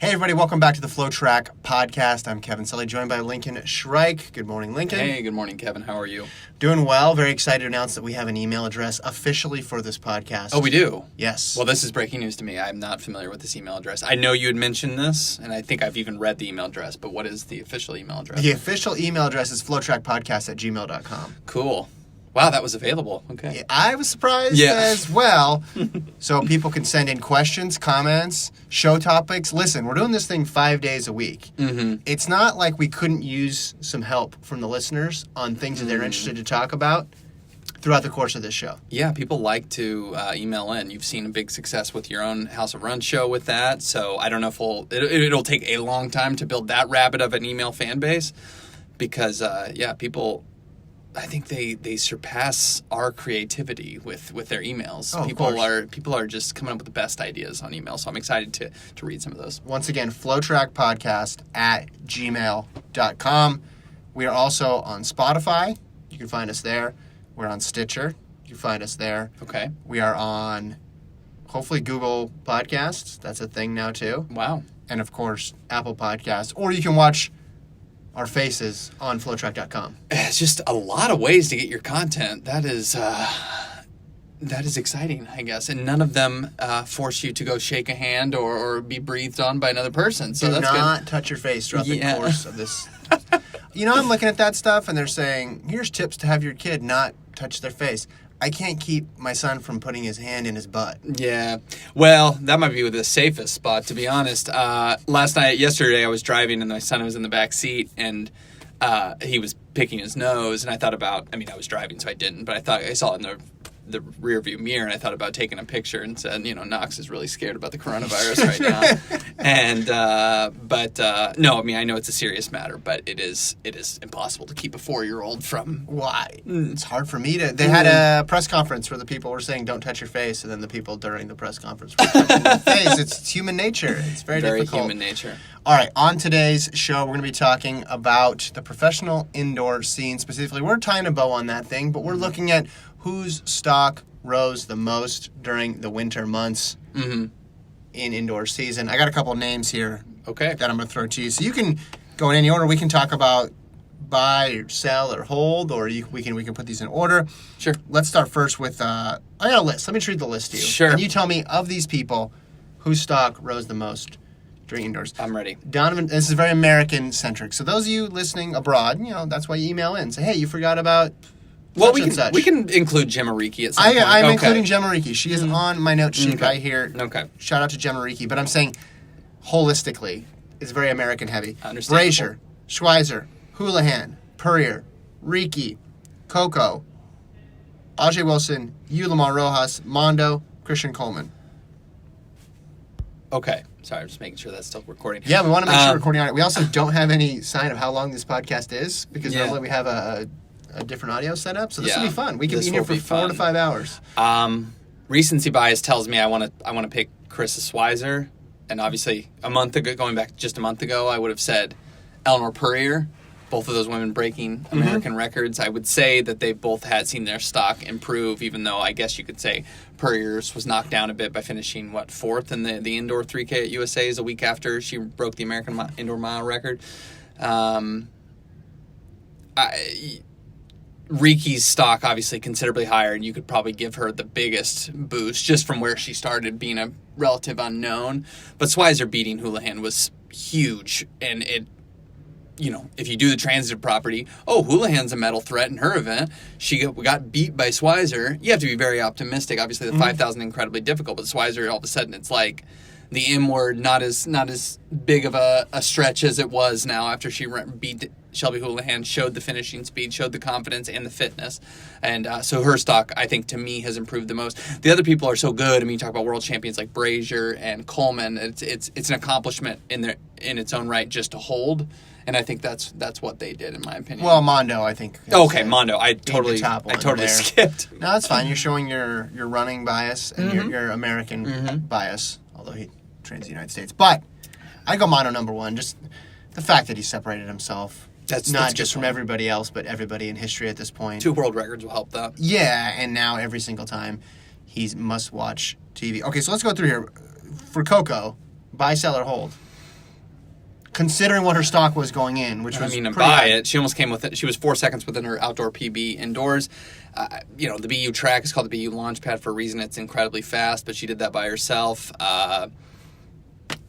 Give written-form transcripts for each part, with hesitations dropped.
Hey, everybody, welcome back to the Flotrack podcast. I'm Kevin Sully, joined by Lincoln Shrike. Good morning, Lincoln. Hey, good morning, Kevin. How are you? Doing well. Very excited to announce that we have an email address officially for this podcast. Oh, we do? Yes. Well, this is breaking news to me. I'm not familiar with this email address. I know you had mentioned this, and I think I've even read the email address, but what is the official email address? The official email address is flotrackpodcast@gmail.com. Cool. Wow, that was available. Okay. I was surprised as well. So people can send in questions, comments, show topics. Listen, we're doing this thing 5 days a week. Mm-hmm. It's not like we couldn't use some help from the listeners on things that they're interested to talk about throughout the course of this show. Yeah, people like to email in. You've seen a big success with your own House of Run show with that, so I don't know if it'll take a long time to build that rabbit of an email fan base because, people... I think they surpass our creativity with their emails. Oh, people are just coming up with the best ideas on email, so I'm excited to read some of those. Once again, flotrackpodcast@gmail.com. We are also on Spotify. You can find us there. We're on Stitcher. You can find us there. Okay. We are on, hopefully, Google Podcasts. That's a thing now, too. Wow. And, of course, Apple Podcasts. Or you can watch our faces on Flotrack.com. It's just a lot of ways to get your content. That is exciting, I guess. And none of them force you to go shake a hand or be breathed on by another person. So Do that's not good. touch your face throughout the course of this. I'm looking at that stuff and they're saying, here's tips to have your kid not touch their face. I can't keep my son from putting his hand in his butt. Yeah. Well, that might be the safest spot, to be honest. Yesterday, I was driving and my son was in the back seat and he was picking his nose. And I thought about, I was driving, so I didn't, but I saw it in the rear view mirror and I thought about taking a picture and said, Knox is really scared about the coronavirus right now. And, no, I know it's a serious matter, but it is impossible to keep a 4-year-old from. Why? It's hard for me to. They had a press conference where the people were saying, don't touch your face. And then the people during the press conference were touching their face. It's human nature. It's very difficult. Human nature. All right. On today's show, we're going to be talking about the professional indoor scene specifically. We're tying a bow on that thing, but we're looking at whose stock rose the most during the winter months in indoor season. I got a couple of names here that I'm going to throw to you. So you can go in any order. We can talk about buy or sell or hold, or we can put these in order. Sure. Let's start first with, I got a list. Let me read the list to you. Sure. And you tell me, of these people, whose stock rose the most during indoors. I'm ready. Donavan, this is very American-centric. So those of you listening abroad, that's why you email in. Say, hey, you forgot about... Well, we can include Jemma Reekie at some point. I'm including Jemma Reekie. She is on my note sheet right here. Okay. Shout out to Jemma Reekie. But I'm saying, holistically, it's very American-heavy. Understandable. Brazier, Schweizer, Houlihan, Purrier, Reekie, Coco, Ajee Wilson, Ulamar Rojas, Mondo, Christian Coleman. Okay. Sorry, I'm just making sure that's still recording. Yeah, we want to make sure we're recording on it. We also don't have any sign of how long this podcast is because normally we have a different audio setup, so this will be fun. We can be in here for 4 to 5 hours. Recency bias tells me I want to pick Karissa Schweizer, and obviously going back just a month ago, I would have said Eleanor Purrier. Both of those women breaking American records. I would say that they both had seen their stock improve, even though I guess you could say Purrier's was knocked down a bit by finishing, 4th in the indoor 3K at USA's a week after she broke the American indoor mile record. Reekie's stock obviously considerably higher, and you could probably give her the biggest boost just from where she started being a relative unknown. But Schweizer beating Houlihan was huge, and it, if you do the transitive property, Houlihan's a medal threat in her event. She got beat by Schweizer. You have to be very optimistic. Obviously, the 5,000 incredibly difficult, but Schweizer, all of a sudden, it's like the M word, not as big of a stretch as it was now after she beat Shelby Houlihan, showed the finishing speed, showed the confidence and the fitness. And so her stock, I think, to me, has improved the most. The other people are so good. You talk about world champions like Brazier and Coleman. It's an accomplishment in its own right just to hold. And I think that's what they did, in my opinion. Well, Mondo, I think. Mondo. I totally skipped. No, that's fine. You're showing your running bias and your American bias, although he trains in the United States. But I go Mondo number one. Just the fact that he separated himself. That's not just from everybody else, but everybody in history at this point. 2 world records will help that. Yeah, and now every single time he's must-watch TV. Okay, so let's go through here. For Coco, buy, sell, or hold. considering what her stock was going in, which was and pretty buy high. it. She almost came with it. She was 4 seconds within her outdoor PB indoors. The BU track is called the BU Launchpad for a reason. It's incredibly fast, but she did that by herself. I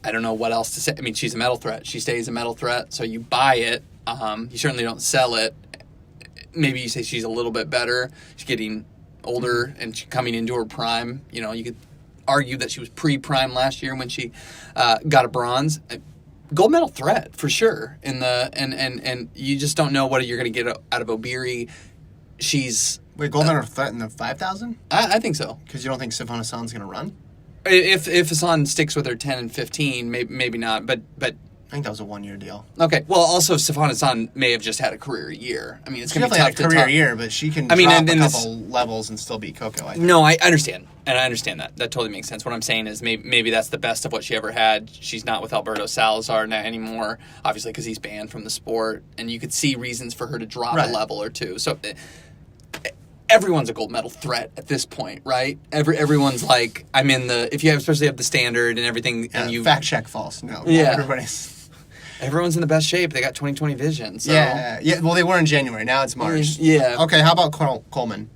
don't know what else to say. I mean, she's a medal threat. She stays a medal threat, so you buy it. You certainly don't sell it. Maybe you say she's a little bit better. She's getting older and coming into her prime. You could argue that she was pre-prime last year when she got a bronze. Gold medal threat for sure. And you just don't know what you're going to get out of Obiri. She's gold medal threat in the 5,000? I think so. Because you don't think Sifan Hassan's going to run? If Hassan sticks with her 10 and 15, maybe not. But I think that was a 1-year deal. Okay. Well, also Sifan Hassan may have just had a career year. I mean, it's going to be tough to talk. Career year, but she can drop a couple levels and still beat Coco. I think. No, I understand, and I understand that. That totally makes sense. What I'm saying is maybe that's the best of what she ever had. She's not with Alberto Salazar anymore, obviously, because he's banned from the sport, and you could see reasons for her to drop a level or two. So everyone's a gold medal threat at this point, right? Everyone's like, I'm in the. If you especially have the standard and everything, and you fact check false. No, everybody's. Everyone's in the best shape. They got 20/20 vision. So. Yeah. Well, they were in January. Now it's March. Yeah. Okay. How about Coleman?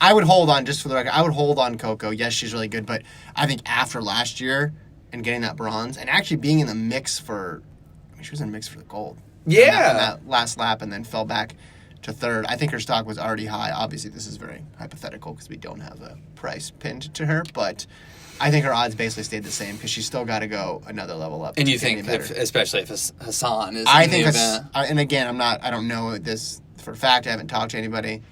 I would hold on, just for the record. I would hold on Coco. Yes, she's really good, but I think after last year and getting that bronze and actually being in the mix for, she was in the mix for the gold. Yeah. In that last lap and then fell back to third. I think her stock was already high. Obviously, this is very hypothetical because we don't have a price pinned to her, but I think her odds basically stayed the same because she's still got to go another level up. And you think, especially if Hassan is I in think the event. And again, I don't know this for a fact. I haven't talked to anybody.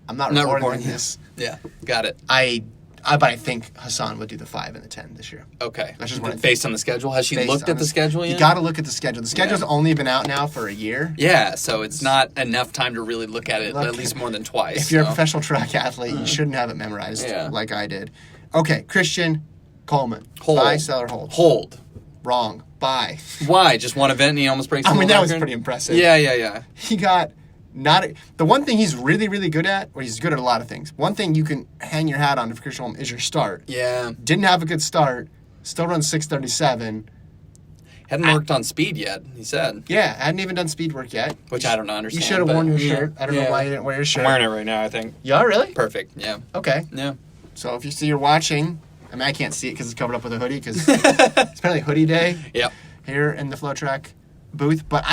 I'm not reporting this. Yeah, got it. But I think Hassan would do the 5 and the 10 this year. Okay. That's just what I think. Based on the schedule? Has she looked at the schedule yet? You got to look at the schedule. The schedule's only been out now for a year. Yeah, so it's not enough time to really look at it at least more than twice. If you're a professional track athlete, you shouldn't have it memorized like I did. Okay, Christian Coleman. Hold. Buy, sell, or hold? Hold. Wrong. Buy. Why? Just one event and he almost breaks the world that record? was pretty impressive. Yeah. He got the one thing he's really, really good at, or he's good at a lot of things. One thing you can hang your hat on for Christian Coleman is your start. Yeah. Didn't have a good start. Still runs 6:37. Hadn't worked on speed yet, he said. Yeah, hadn't even done speed work yet. Which I don't understand. You should have worn your shirt. I don't know why you didn't wear your shirt. I'm wearing it right now, I think. You are, really? Perfect, yeah. Okay. Yeah. So if you see you're watching, I mean, I can't see it because it's covered up with a hoodie because it's apparently hoodie day here in the Flotrack booth. But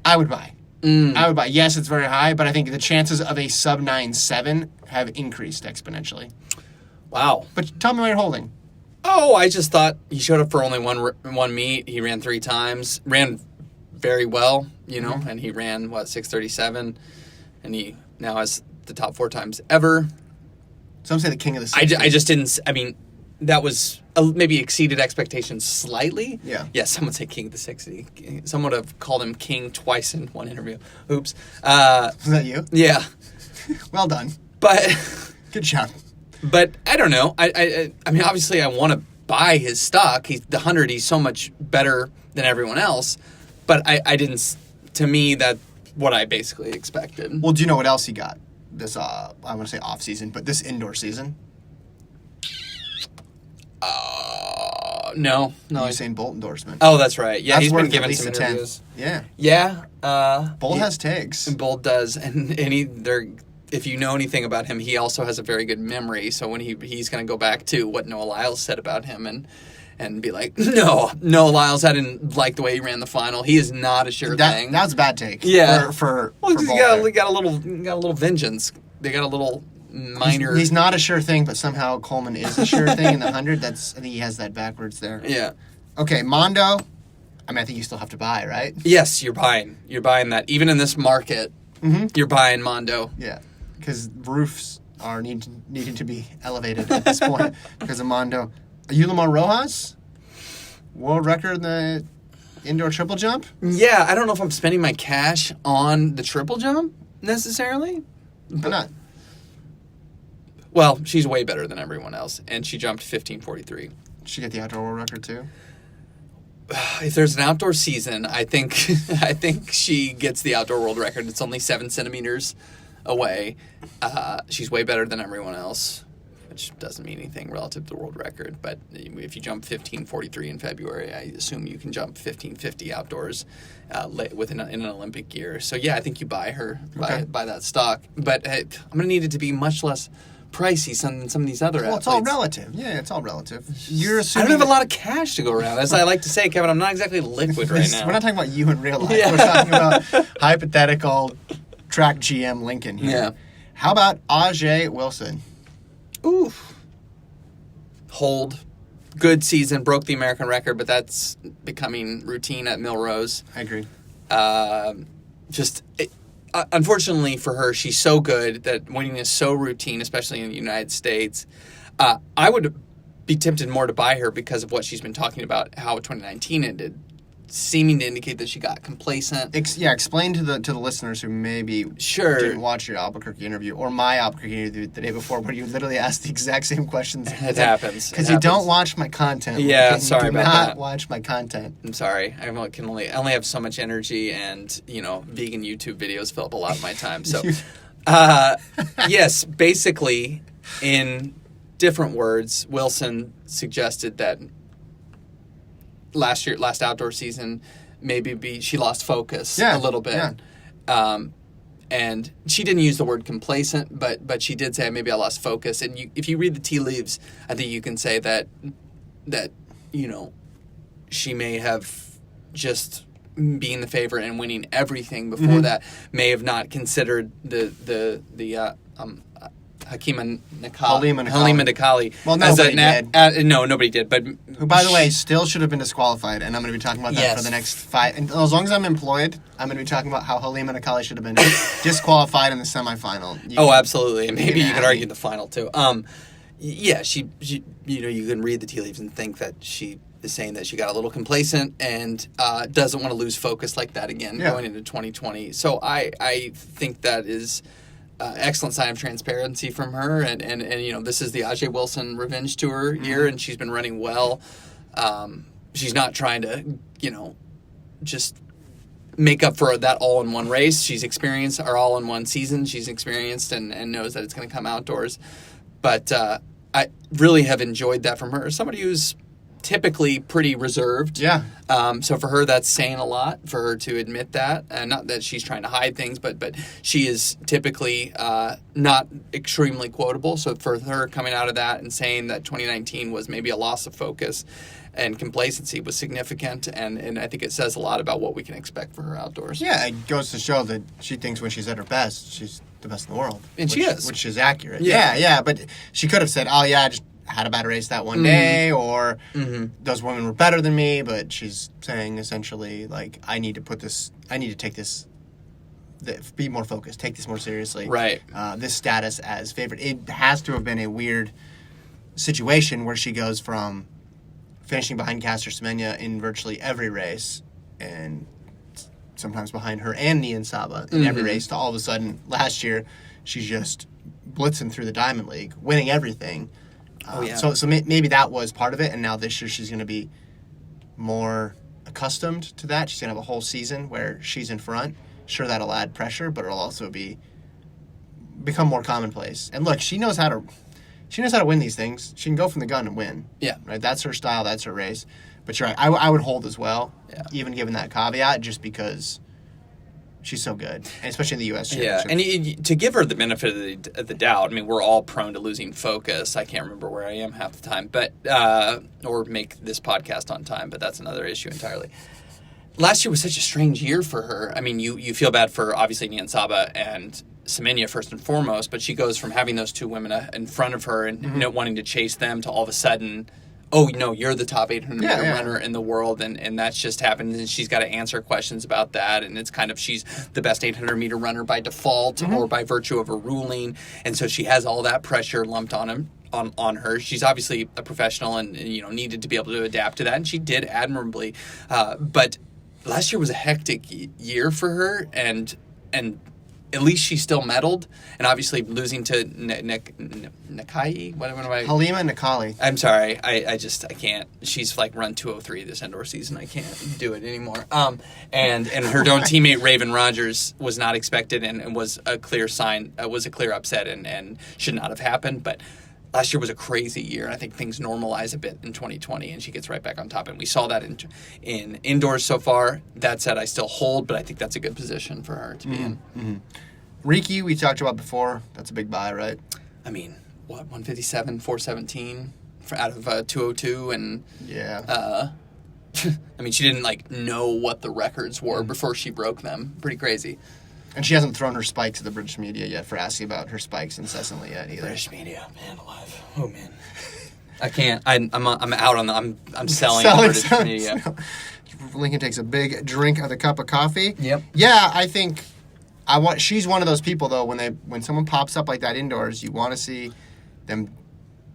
I would buy. I would buy. Yes, it's very high, but I think the chances of a sub 9.7 have increased exponentially. Wow. But tell me what you're holding. Oh, I just thought he showed up for only one meet. He ran 3 times. Ran very well, and he ran, 6:37. And he now has the top 4 times ever. Some say the king of the 60s. I just didn't, that was maybe exceeded expectations slightly. Yeah. Yeah, some would say king of the 60. Some would have called him king twice in one interview. Oops. Was that you? Yeah. Well done. But good job. But I don't know. I mean, obviously I want to buy his stock. He's the 100. He's so much better than everyone else. But I didn't, to me, that's what I basically expected. Well, do you know what else he got? This, I want to say off season, but this indoor season? No. Usain Bolt endorsement. Oh, that's right. Yeah, that's he's worth been given at least some a 10. interviews. Yeah. Yeah. Bolt has takes. Bolt does, and if you know anything about him, he also has a very good memory. So when he's going to go back to what Noah Lyles said about him and be like, no, Lyles, I didn't like the way he ran the final. He is not a sure thing. That was a bad take. Yeah. For he got a little vengeance. They got a little minor. He's not a sure thing, but somehow Coleman is a sure thing in the 100. I think he has that backwards there. Yeah. Okay, Mondo. I think you still have to buy, right? Yes, you're buying. You're buying that. Even in this market, you're buying Mondo. Yeah, because roofs are needing to be elevated at this point because of Mondo. Yulimar Rojas, world record in the indoor triple jump? Yeah, I don't know if I'm spending my cash on the triple jump necessarily. Why not? Well, she's way better than everyone else, and she jumped 15:43. Did she get the outdoor world record too? If there's an outdoor season, I think she gets the outdoor world record. It's only 7 centimeters away. She's way better than everyone else. which doesn't mean anything relative to the world record. But if you jump 15:43 in February, I assume you can jump 15:50 outdoors in an Olympic year. So yeah, I think you buy her, buy that stock. But I'm going to need it to be much less pricey than some of these other athletes. It's all relative. Yeah, it's all relative. You're I assuming don't have a lot of cash to go around. As I like to say, Kevin, I'm not exactly liquid right now. We're not talking about you in real life. Yeah. We're talking about hypothetical track GM Lincoln here. Yeah. How about Ajee Wilson? Ooh. Hold. Good season. Broke the American record, but that's becoming routine at Millrose. I agree. Unfortunately for her, she's so good that winning is so routine, especially in the United States. I would be tempted more to buy her because of what she's been talking about, how 2019 ended, seeming to indicate that she got complacent. Explain to the listeners who maybe didn't watch your Albuquerque interview or my Albuquerque interview the day before, where you literally asked the exact same questions. It happens. Because you don't watch my content. Yeah, sorry about that. Do not watch my content. I'm sorry. I only have so much energy, and vegan YouTube videos fill up a lot of my time. So, yes, basically, in different words, Wilson suggested that last outdoor season, maybe she lost focus a little bit. Yeah. And she didn't use the word complacent, but she did say maybe I lost focus. And if you read the tea leaves, I think you can say that she may have just being the favorite and winning everything before that, may have not considered the Halima Nakali. Well, nobody did. No, nobody did. But who, by the way, still should have been disqualified, and I'm going to be talking about that for the next 5. And as long as I'm employed, I'm going to be talking about how Halima Nakali should have been disqualified in the semifinal. Absolutely, and maybe you could argue the final too. She you can read the tea leaves and think that she is saying that she got a little complacent and doesn't want to lose focus like that again going into 2020. So I think that is excellent sign of transparency from her, and this is the Ajee Wilson Revenge Tour year, and she's been running well. She's not trying to just make up for that all-in-one race. She's experienced our all-in-one season. She's experienced and knows that it's going to come outdoors. But I really have enjoyed that from her. Somebody who's typically pretty reserved. Yeah. So for her, that's saying a lot for her to admit that. And not that she's trying to hide things, but she is typically not extremely quotable. So for her coming out of that and saying that 2019 was maybe a loss of focus and complacency was significant. And I think it says a lot about what we can expect for her outdoors. Yeah, it goes to show that she thinks when she's at her best, she's the best in the world. And she is. Which is accurate. Yeah. But she could have said, oh, yeah, I just had a bad race that one day, or those women were better than me, but she's saying essentially, like, I need to take this, be more focused, take this more seriously. Right. This status as favorite. It has to have been a weird situation where she goes from finishing behind Caster Semenya in virtually every race, and sometimes behind her and Nian Saba in every race, to all of a sudden, last year, she's just blitzing through the Diamond League, winning everything. So maybe that was part of it, and now this year she's going to be more accustomed to that. She's going to have a whole season where she's in front. Sure, that'll add pressure, but it'll also become more commonplace. And look, she knows how to win these things. She can go from the gun and win. Yeah, right. That's her style. That's her race. But you're right. I would hold as well, even given that caveat, just because she's so good, and especially in the U.S. Championship. Yeah, and to give her the benefit of the doubt, I mean, we're all prone to losing focus. I can't remember where I am half the time, but or make this podcast on time, but that's another issue entirely. Last year was such a strange year for her. I mean, you feel bad for, obviously, Nian Saba and Semenya first and foremost, but she goes from having those two women in front of her and wanting to chase them to all of a sudden, oh, no, you're the top 800-meter runner in the world, and that's just happened, and she's got to answer questions about that, and it's kind of she's the best 800-meter runner by default or by virtue of a ruling, and so she has all that pressure lumped on her. She's obviously a professional and needed to be able to adapt to that, and she did admirably. But last year was a hectic year for her, and at least she still medaled, and obviously losing to Nakai. What am I? Halima Nakali. I'm sorry, I can't. She's like run 2:03 this indoor season. I can't do it anymore. And her own teammate Raven Rogers was not expected and was a clear sign. Was a clear upset and should not have happened. But last year was a crazy year. I think things normalize a bit in 2020, and she gets right back on top. And we saw that in indoors so far. That said, I still hold, but I think that's a good position for her to be in. Mm-hmm. Reekie, we talked about before. That's a big buy, right? I mean, what, 157, 417 out of 202, and yeah. I mean, she didn't know what the records were before she broke them. Pretty crazy. And she hasn't thrown her spikes at the British media yet for asking about her spikes incessantly yet either. British media, man alive. Oh man, I can't. I'm out on the. I'm selling the British media. Lincoln takes a big drink of the cup of coffee. Yep. Yeah, I think she's one of those people though. When someone pops up like that indoors, you want to see them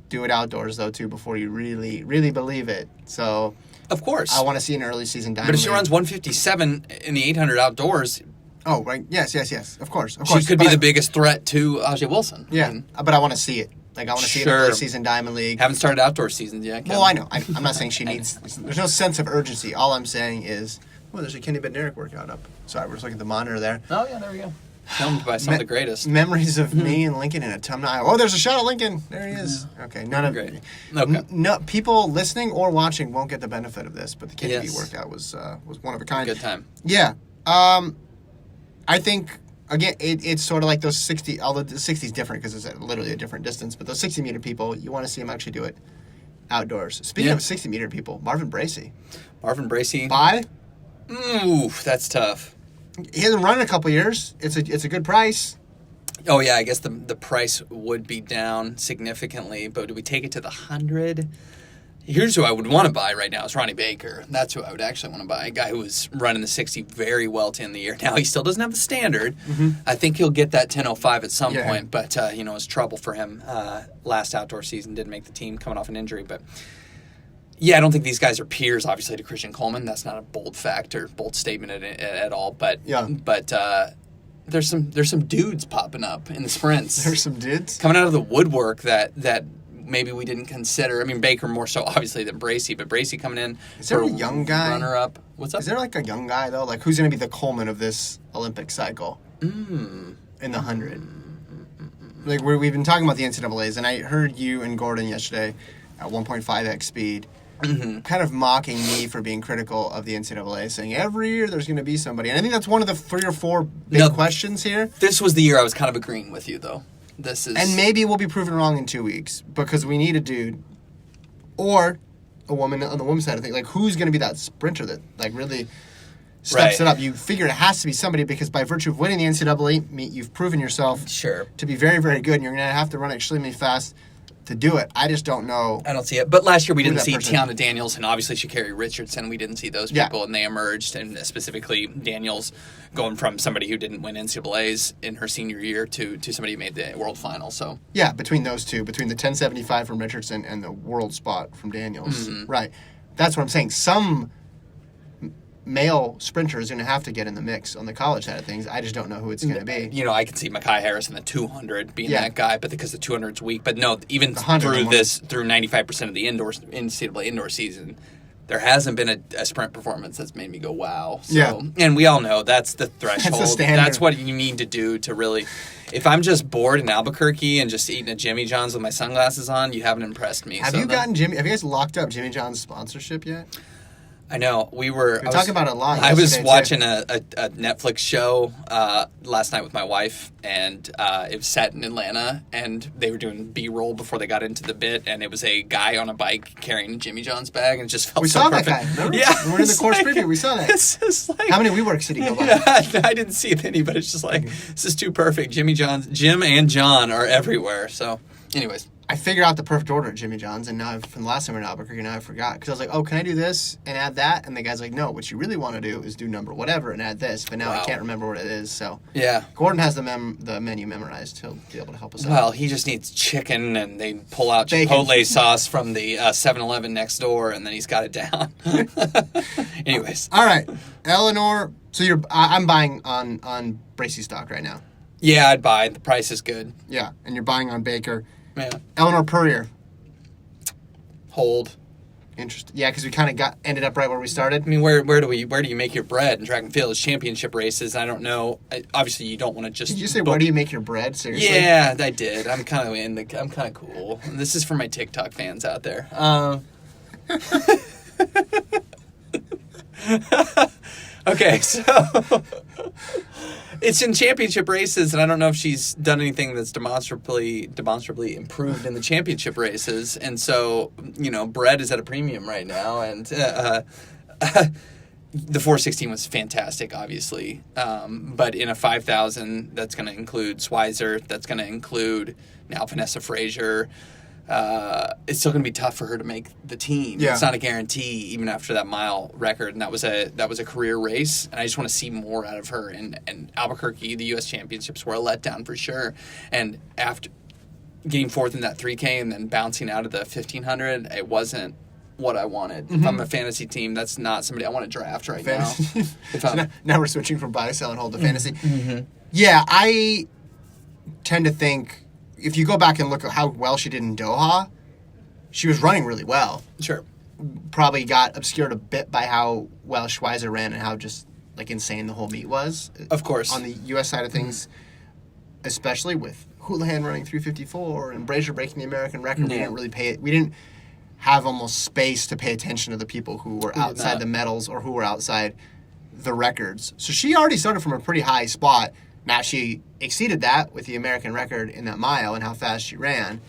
do it outdoors though too before you really really believe it. So of course, I want to see an early season diamond. But if she runs 157 in the 800 outdoors. Oh, right. Yes. Of course. She could be the biggest threat to Ajee Wilson. Yeah, but I want to see it. I want to see it in early season Diamond League. Haven't started outdoor seasons yet. Well, I know. I'm not saying she needs... There's no sense of urgency. All I'm saying is... Oh, there's a Kenny Bednarik workout up. Sorry, we're just looking at the monitor there. Oh, yeah, there we go. Filmed by some of the greatest. Memories of me and Lincoln in Autumnal. Oh, there's a shot of Lincoln. There he is. Okay, none of... Great. Okay. No, people listening or watching won't get the benefit of this, but the Kenny B workout was one of a kind. Good time. Yeah. I think, again, it's sort of like those 60, although the 60 is different because it's literally a different distance, but those 60-meter people, you want to see them actually do it outdoors. Speaking of 60-meter people, Marvin Brazier. Buy? Ooh, that's tough. He hasn't run in a couple years. It's a good price. Oh, yeah, I guess the price would be down significantly, but do we take it to the 100? Here's who I would want to buy right now is Ronnie Baker. That's who I would actually want to buy. A guy who was running the 60 very well to end the year. Now, he still doesn't have the standard. Mm-hmm. I think he'll get that 10.05 at some point, but, it's trouble for him. Last outdoor season didn't make the team coming off an injury. But, yeah, I don't think these guys are peers, obviously, to Christian Coleman. That's not a bold fact or bold statement at all. But, there's some dudes popping up in the sprints. There's some dudes? Coming out of the woodwork that maybe we didn't consider. I mean, Baker more so, obviously, than Brazier, but Brazier coming in. Is there a young guy? Runner-up. What's up? Is there, a young guy, though? Who's going to be the Coleman of this Olympic cycle? In the 100? We've been talking about the NCAAs, and I heard you and Gordon yesterday at 1.5x speed kind of mocking me for being critical of the NCAA, saying every year there's going to be somebody. And I think that's one of the 3 or 4 big questions here. This was the year I was kind of agreeing with you, though. And maybe we'll be proven wrong in 2 weeks because we need a dude or a woman on the women's side of things. Who's going to be that sprinter that really steps it up? You figure it has to be somebody because by virtue of winning the NCAA meet, you've proven yourself to be very, very good, and you're going to have to run extremely fast to do it. I just don't know. I don't see it. But last year we didn't see Tiana Daniels and obviously Sha'Carri Richardson. We didn't see those people, and they emerged. And specifically Daniels going from somebody who didn't win NCAAs in her senior year to somebody who made the world final. So yeah, between those two, between the 10.75 from Richardson and the world spot from Daniels, right? That's what I'm saying. Some male sprinter is going to have to get in the mix on the college side of things. I just don't know who it's going to be. I can see Mekhi Harris in the 200 being that guy, but because the 200's weak. But no, even through 95% of the NCAA indoor season, there hasn't been a sprint performance that's made me go, wow. So, and we all know that's the threshold. That's the standard. That's what you need to do to really... If I'm just bored in Albuquerque and just eating a Jimmy John's with my sunglasses on, you haven't impressed me. Have you guys locked up Jimmy John's sponsorship yet? I know. We were talking about it a lot. I was watching a Netflix show last night with my wife, and it was set in Atlanta, and they were doing B-roll before they got into the bit, and it was a guy on a bike carrying a Jimmy John's bag, and it just felt so perfect. We saw that guy, remember? Yeah. We were in the course preview. We saw that. It's just how many WeWorks did he go by? Yeah, I didn't see any, but it's just this is too perfect. Jim and John are everywhere. So, anyways. I figured out the perfect order at Jimmy John's, and now from the last time we were in Albuquerque, now I forgot. Because I was like, oh, can I do this and add that? And the guy's like, no, what you really want to do is do number whatever and add this. But now I can't remember what it is. So yeah, Gordon has the menu memorized. He'll be able to help us out. Well, he just needs chicken, and they pull out Chipotle sauce from the 7-Eleven next door, and then he's got it down. Anyways. All right. Eleanor, so I'm buying on Bracy stock right now. Yeah, I'd buy. The price is good. Yeah, and you're buying on Baker. Yeah. Eleanor Purrier. Hold. Interesting. Yeah, because we kind of ended up right where we started. I mean, where do you make your bread in track and field? It's championship races. I don't know. Obviously, you don't want to just. Did you say where do you make your bread? Seriously? Yeah, I did. I'm kind of cool. And this is for my TikTok fans out there. Okay, so it's in championship races, and I don't know if she's done anything that's demonstrably improved in the championship races. And so, bread is at a premium right now, and the 416 was fantastic, obviously. But in a 5,000, that's going to include Schweizer, that's going to include now Vanessa Frazier. It's still going to be tough for her to make the team. Yeah. It's not a guarantee, even after that mile record, and that was a career race. And I just want to see more out of her. And Albuquerque, the U.S. Championships, were a letdown for sure. And after getting fourth in that 3K and then bouncing out of the 1,500, it wasn't what I wanted. Mm-hmm. If I'm a fantasy team, that's not somebody I want to draft right now. So now we're switching from buy, sell, and hold to fantasy. Mm-hmm. Yeah, I tend to think. If you go back and look at how well she did in Doha, she was running really well. Sure. Probably got obscured a bit by how well Schweizer ran and how just insane the whole meet was. Of course. On the U.S. side of things, especially with Houlihan running 354 and Brazier breaking the American record, Yeah. We didn't have almost space to pay attention to the people who were outside the medals or who were outside the records. So she already started from a pretty high spot. Now, she exceeded that with the American record in that mile and how fast she ran.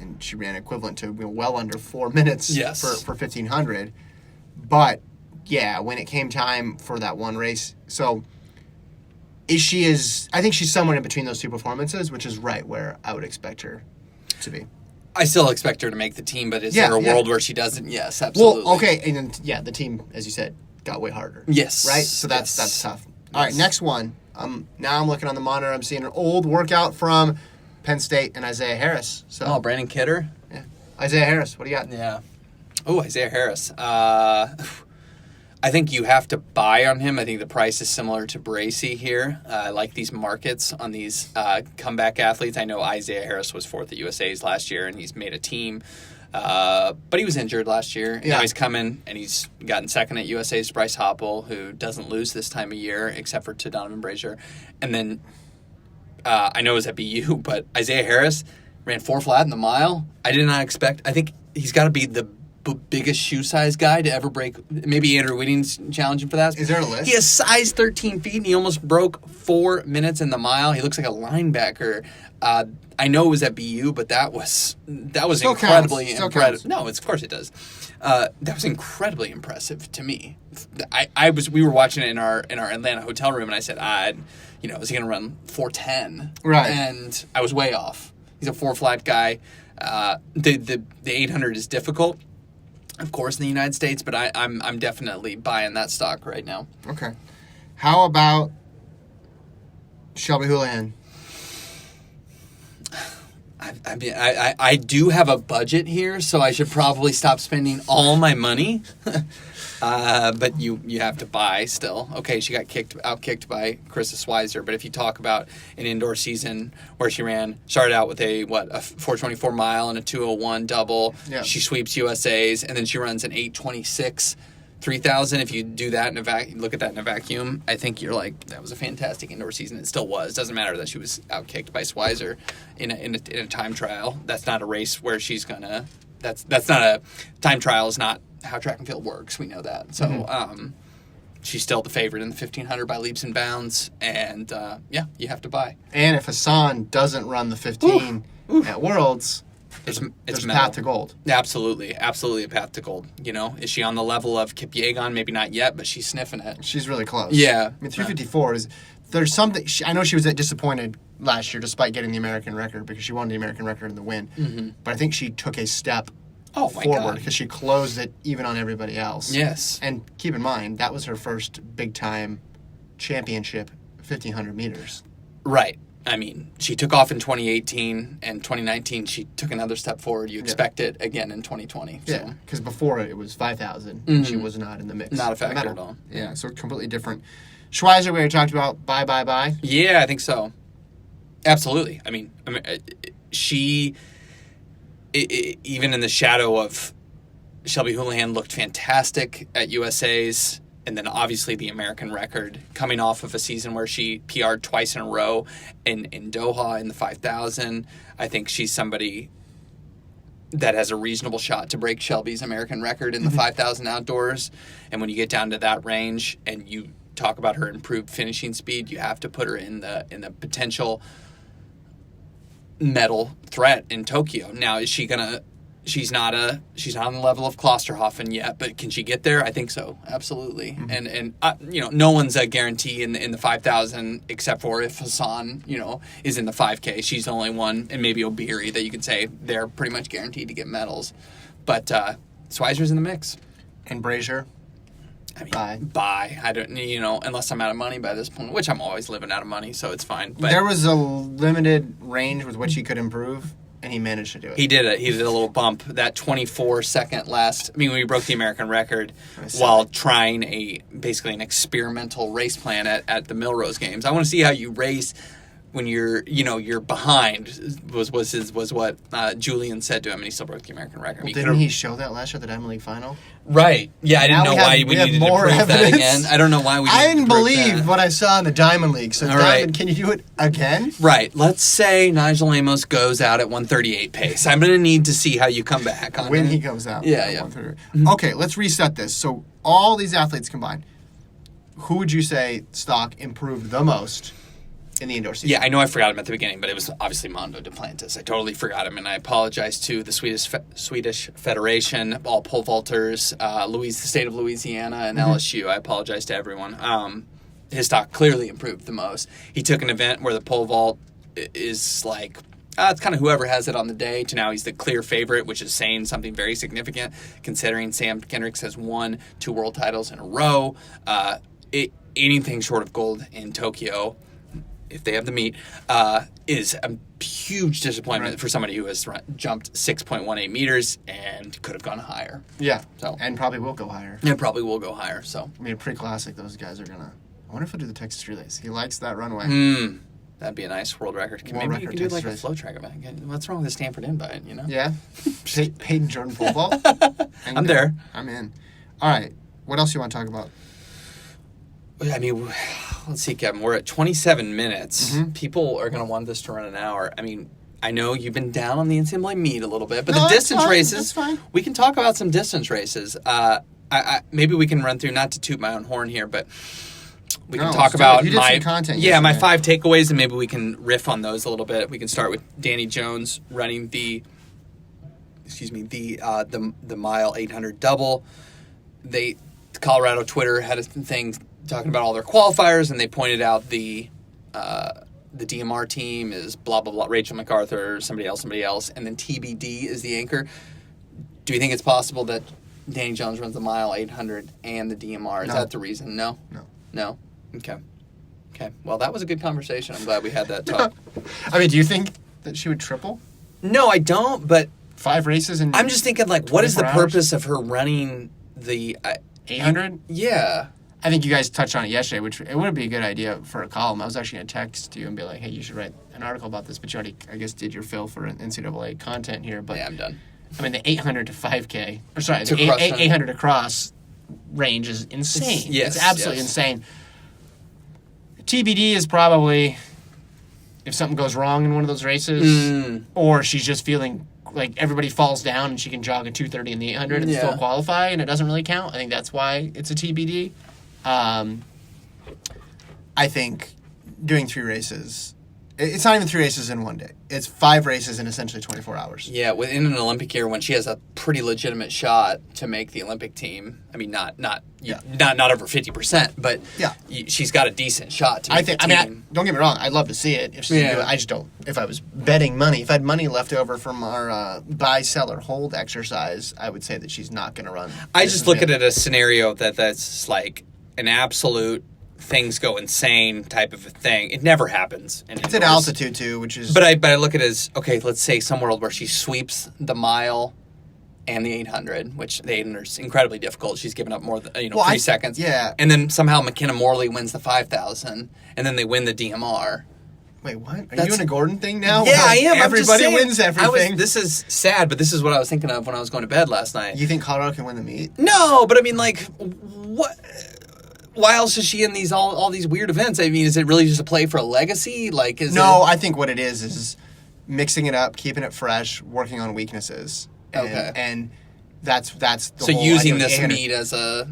And she ran equivalent to well under 4 minutes for 1,500. But, yeah, when it came time for that one race. So, I think she's somewhere in between those two performances, which is right where I would expect her to be. I still expect her to make the team, but is there a world where she doesn't? Yes, absolutely. Well, okay. And then, the team, as you said, got way harder. Yes. Right? So that's tough. All right, next one. Now I'm looking on the monitor. I'm seeing an old workout from Penn State and Isaiah Harris. So, Brandon Kidder? Yeah. Isaiah Harris, what do you got? Yeah. Oh, Isaiah Harris. I think you have to buy on him. I think the price is similar to Bracy here. I like these markets on these comeback athletes. I know Isaiah Harris was fourth at USA's last year, and he's made a team. But he was injured last year. And now he's coming, and he's gotten second at USA's Bryce Hoppel, who doesn't lose this time of year, except for to Donavan Brazier. And then I know it was at BU, but Isaiah Harris ran 4 flat in the mile. I did not expect. I think he's got to be the biggest shoe size guy to ever break. Maybe Andrew Whitting's challenging for that. Is there a list? He has size 13 feet, and he almost broke 4 minutes in the mile. He looks like a linebacker. I know it was at BU, but that was Still incredibly counts. impressive. No, of course it does. That was incredibly impressive to me. We were watching it in our Atlanta hotel room, and I said, is he going to run 4:10? Right. And I was way off. He's a 4 flat guy. The 800 is difficult, of course, in the United States, but I'm definitely buying that stock right now. Okay. How about Shelby Houlihan? I do have a budget here, so I should probably stop spending all my money. But you have to buy still. Okay, she got outkicked by Karissa Schweizer, but if you talk about an indoor season where she started out with a 424 mile and a 201 double. Yeah. She sweeps USA's, and then she runs an 826 3,000. If you do that look at that in a vacuum, I think you're like, that was a fantastic indoor season. It still was. Doesn't matter that she was outkicked by Schweizer in a time trial. That's not a race where she's gonna. That's not a time trial. Is not how track and field works. We know that. So she's still the favorite in the 1,500 by leaps and bounds. And you have to buy. And if Hassan doesn't run the 15 at Worlds, there's a path to gold. Absolutely a path to gold. Is she on the level of Kip Yegon? Maybe not yet, but she's sniffing it. She's really close. Yeah. I mean, 354 is. There's something. I know she was disappointed last year, despite getting the American record, because she won the American record in the win. Mm-hmm. But I think she took a step forward because she closed it even on everybody else. Yes. And keep in mind that was her first big time championship 1,500 meters. Right. I mean, she took off in 2018, and 2019 she took another step forward. You expect it again in 2020. So. Yeah, because before it was 5,000. Mm-hmm. She was not in the mix. Not a factor at all. Yeah, so completely different. Schweizer, we already talked about. Buy. Yeah, I think so. Absolutely. I mean, she, even in the shadow of Shelby Houlihan looked fantastic at USA's. And then obviously the American record coming off of a season where she PR'd twice in a row in Doha in the 5,000. I think she's somebody that has a reasonable shot to break Shelby's American record in the 5,000 outdoors. And when you get down to that range and you talk about her improved finishing speed, you have to put her in the potential medal threat in Tokyo. Now, is she gonna? She's not on the level of Klosterhoffen yet, but can she get there? I think so, absolutely. And no one's a guarantee in the 5,000 except for if Hassan, is in the 5K. She's the only one, and maybe Obiri that you could say they're pretty much guaranteed to get medals. But Schweizer's in the mix. And Brazier. I mean, bye. I don't, unless I'm out of money by this point, which I'm always living out of money, so it's fine. But there was a limited range with which he could improve. And he managed to do it. He did it. He did a little bump. That 24-second last... I mean, when he broke the American record while trying basically an experimental race plan at the Milrose Games. I want to see how you race when you're behind, was what Julian said to him, and he still broke the American record. Well, didn't he show that last year at the Diamond League final? Right. Yeah, I didn't know why we needed to prove that again. I don't know why we needed to I didn't believe what I saw in the Diamond League. So, Diamond, can you do it again? Right. Let's say Nigel Amos goes out at 138 pace. I'm going to need to see how you come back on when him. he comes out. Yeah. Okay, let's reset this. So, all these athletes combined, who would you say stock improved the most in the indoor season? Yeah, I know I forgot him at the beginning, but it was obviously Mondo Duplantis. I totally forgot him, and I apologize to the Swedish Federation, all pole vaulters, the state of Louisiana, and LSU. I apologize to everyone. His stock clearly improved the most. He took an event where the pole vault is like, it's kind of whoever has it on the day, to now he's the clear favorite, which is saying something very significant, considering Sam Kendricks has won 2 world titles in a row. Anything short of gold in Tokyo, if they have the meet, is a huge disappointment for somebody who has jumped 6.18 meters and could have gone higher. Yeah, and probably will go higher. So I mean, pre-classic, those guys are gonna. I wonder if he'll do the Texas relays. He likes that runway. That'd be a nice world record. Maybe you can do like a Flotrack event. What's wrong with the Stanford invite? Yeah, Peyton Jordan pole vault. I'm there. I'm in. All right, what else you want to talk about? I mean, let's see, Kevin. We're at 27 minutes. People are going to want this to run an hour. I mean, I know you've been down on the NCAA meet a little bit, but the distance races, we can talk about some distance races. Maybe we can run through, not to toot my own horn here, but we can talk about some content my 5 takeaways, and maybe we can riff on those a little bit. We can start with Danny Jones running the mile 800 double. Colorado Twitter had a thing talking about all their qualifiers, and they pointed out the DMR team is blah blah blah, Rachel MacArthur, somebody else, and then TBD is the anchor. Do you think it's possible that Danny Jones runs the mile 800 and the DMR? Is that the reason? No. Okay. Well, that was a good conversation. I'm glad we had that talk. I mean, do you think that she would triple? No, I don't. But 5 races in. I'm just thinking, like, what is the purpose of her running the 800? Yeah. I think you guys touched on it yesterday, which it would be a good idea for a column. I was actually going to text you and be like, hey, you should write an article about this, but you already, I guess, did your fill for NCAA content here. But yeah, I'm done. I mean, the 800 to 5K, or sorry, the 800 to cross range is insane. It's absolutely insane. TBD is probably, if something goes wrong in one of those races, or she's just feeling like everybody falls down and she can jog a 2:30 in the 800 and still qualify, and it doesn't really count. I think that's why it's a TBD. I think doing 3 races, it's not even 3 races in one day. It's 5 races in essentially 24 hours. Yeah, within an Olympic year when she has a pretty legitimate shot to make the Olympic team. I mean, not over 50%, but she's got a decent shot to make the team. I mean, don't get me wrong. I'd love to see it if she can do it. I just don't. If I was betting money, if I had money left over from our buy, sell, or hold exercise, I would say that she's not going to run. I just look at it as a scenario that's like an absolute things go insane type of a thing. It never happens. It's at altitude too, which is. But I look at it as, okay, let's say some world where she sweeps the mile and the 800, which the 800 is incredibly difficult. She's given up more than 3 seconds. Yeah. And then somehow McKenna Morley wins the 5,000, and then they win the DMR. Wait, what? Are you doing a Gordon thing now? Yeah, I am. Everybody wins everything. This is sad, but this is what I was thinking of when I was going to bed last night. You think Colorado can win the meet? No, but I mean, like, what? Why else is she in these all these weird events? I mean, is it really just a play for a legacy? Like, I think what it is mixing it up, keeping it fresh, working on weaknesses. And that's the so whole using this meet as a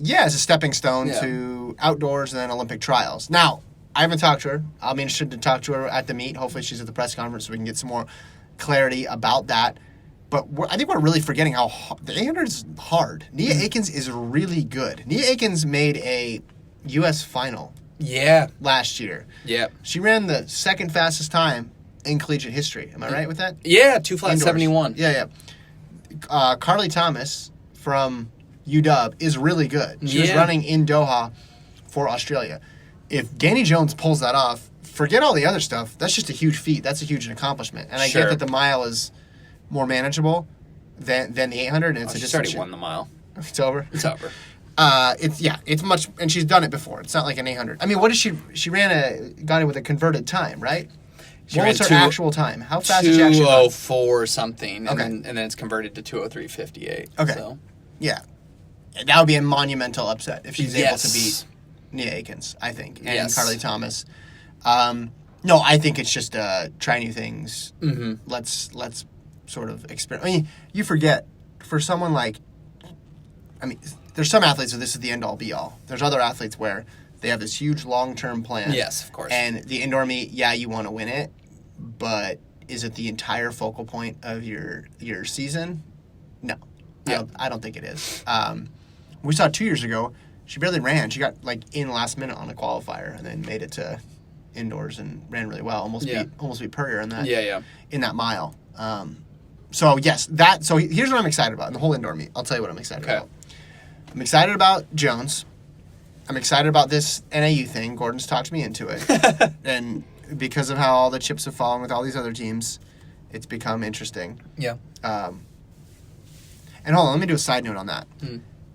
as a stepping stone to outdoors and then Olympic trials. Now, I haven't talked to her. I'll be interested to talk to her at the meet. Hopefully she's at the press conference so we can get some more clarity about that. But I think we're really forgetting how the 800 is hard. Nia Akins is really good. Nia Akins made a U.S. final last year. Yeah. She ran the second fastest time in collegiate history. Am I right with that? Yeah, 2:71. Yeah. Carly Thomas from UW is really good. She was running in Doha for Australia. If Danny Jones pulls that off, forget all the other stuff. That's just a huge feat. That's a huge accomplishment. And I get that the mile is more manageable than the 800. And she's already won the mile. It's over? It's over. It's much, and she's done it before. It's not like an 800. I mean, what did she got it with a converted time, right? What was her actual time? How fast did she actually run? 2:04 something, and then it's converted to 2:03:58. Okay. So. Yeah. That would be a monumental upset if she's able to beat Nia Akins, I think, and Carly Thomas. No, I think it's just try new things. Mm-hmm. Let's sort of experiment. I mean, you forget, for someone like, there's some athletes where this is the end-all, be-all. There's other athletes where they have this huge long-term plan. Yes, of course. And the indoor meet, you want to win it, but is it the entire focal point of your season? No. Yeah. I don't think it is. We saw 2 years ago, she barely ran. She got in last minute on a qualifier and then made it to indoors and ran really well. Almost beat Purrier in that in that mile. So here's what I'm excited about in the whole indoor meet. I'll tell you what I'm excited about. I'm excited about Jones. I'm excited about this NAU thing. Gordon's talked me into it. And because of how all the chips have fallen with all these other teams, it's become interesting. Yeah. And hold on, let me do a side note on that.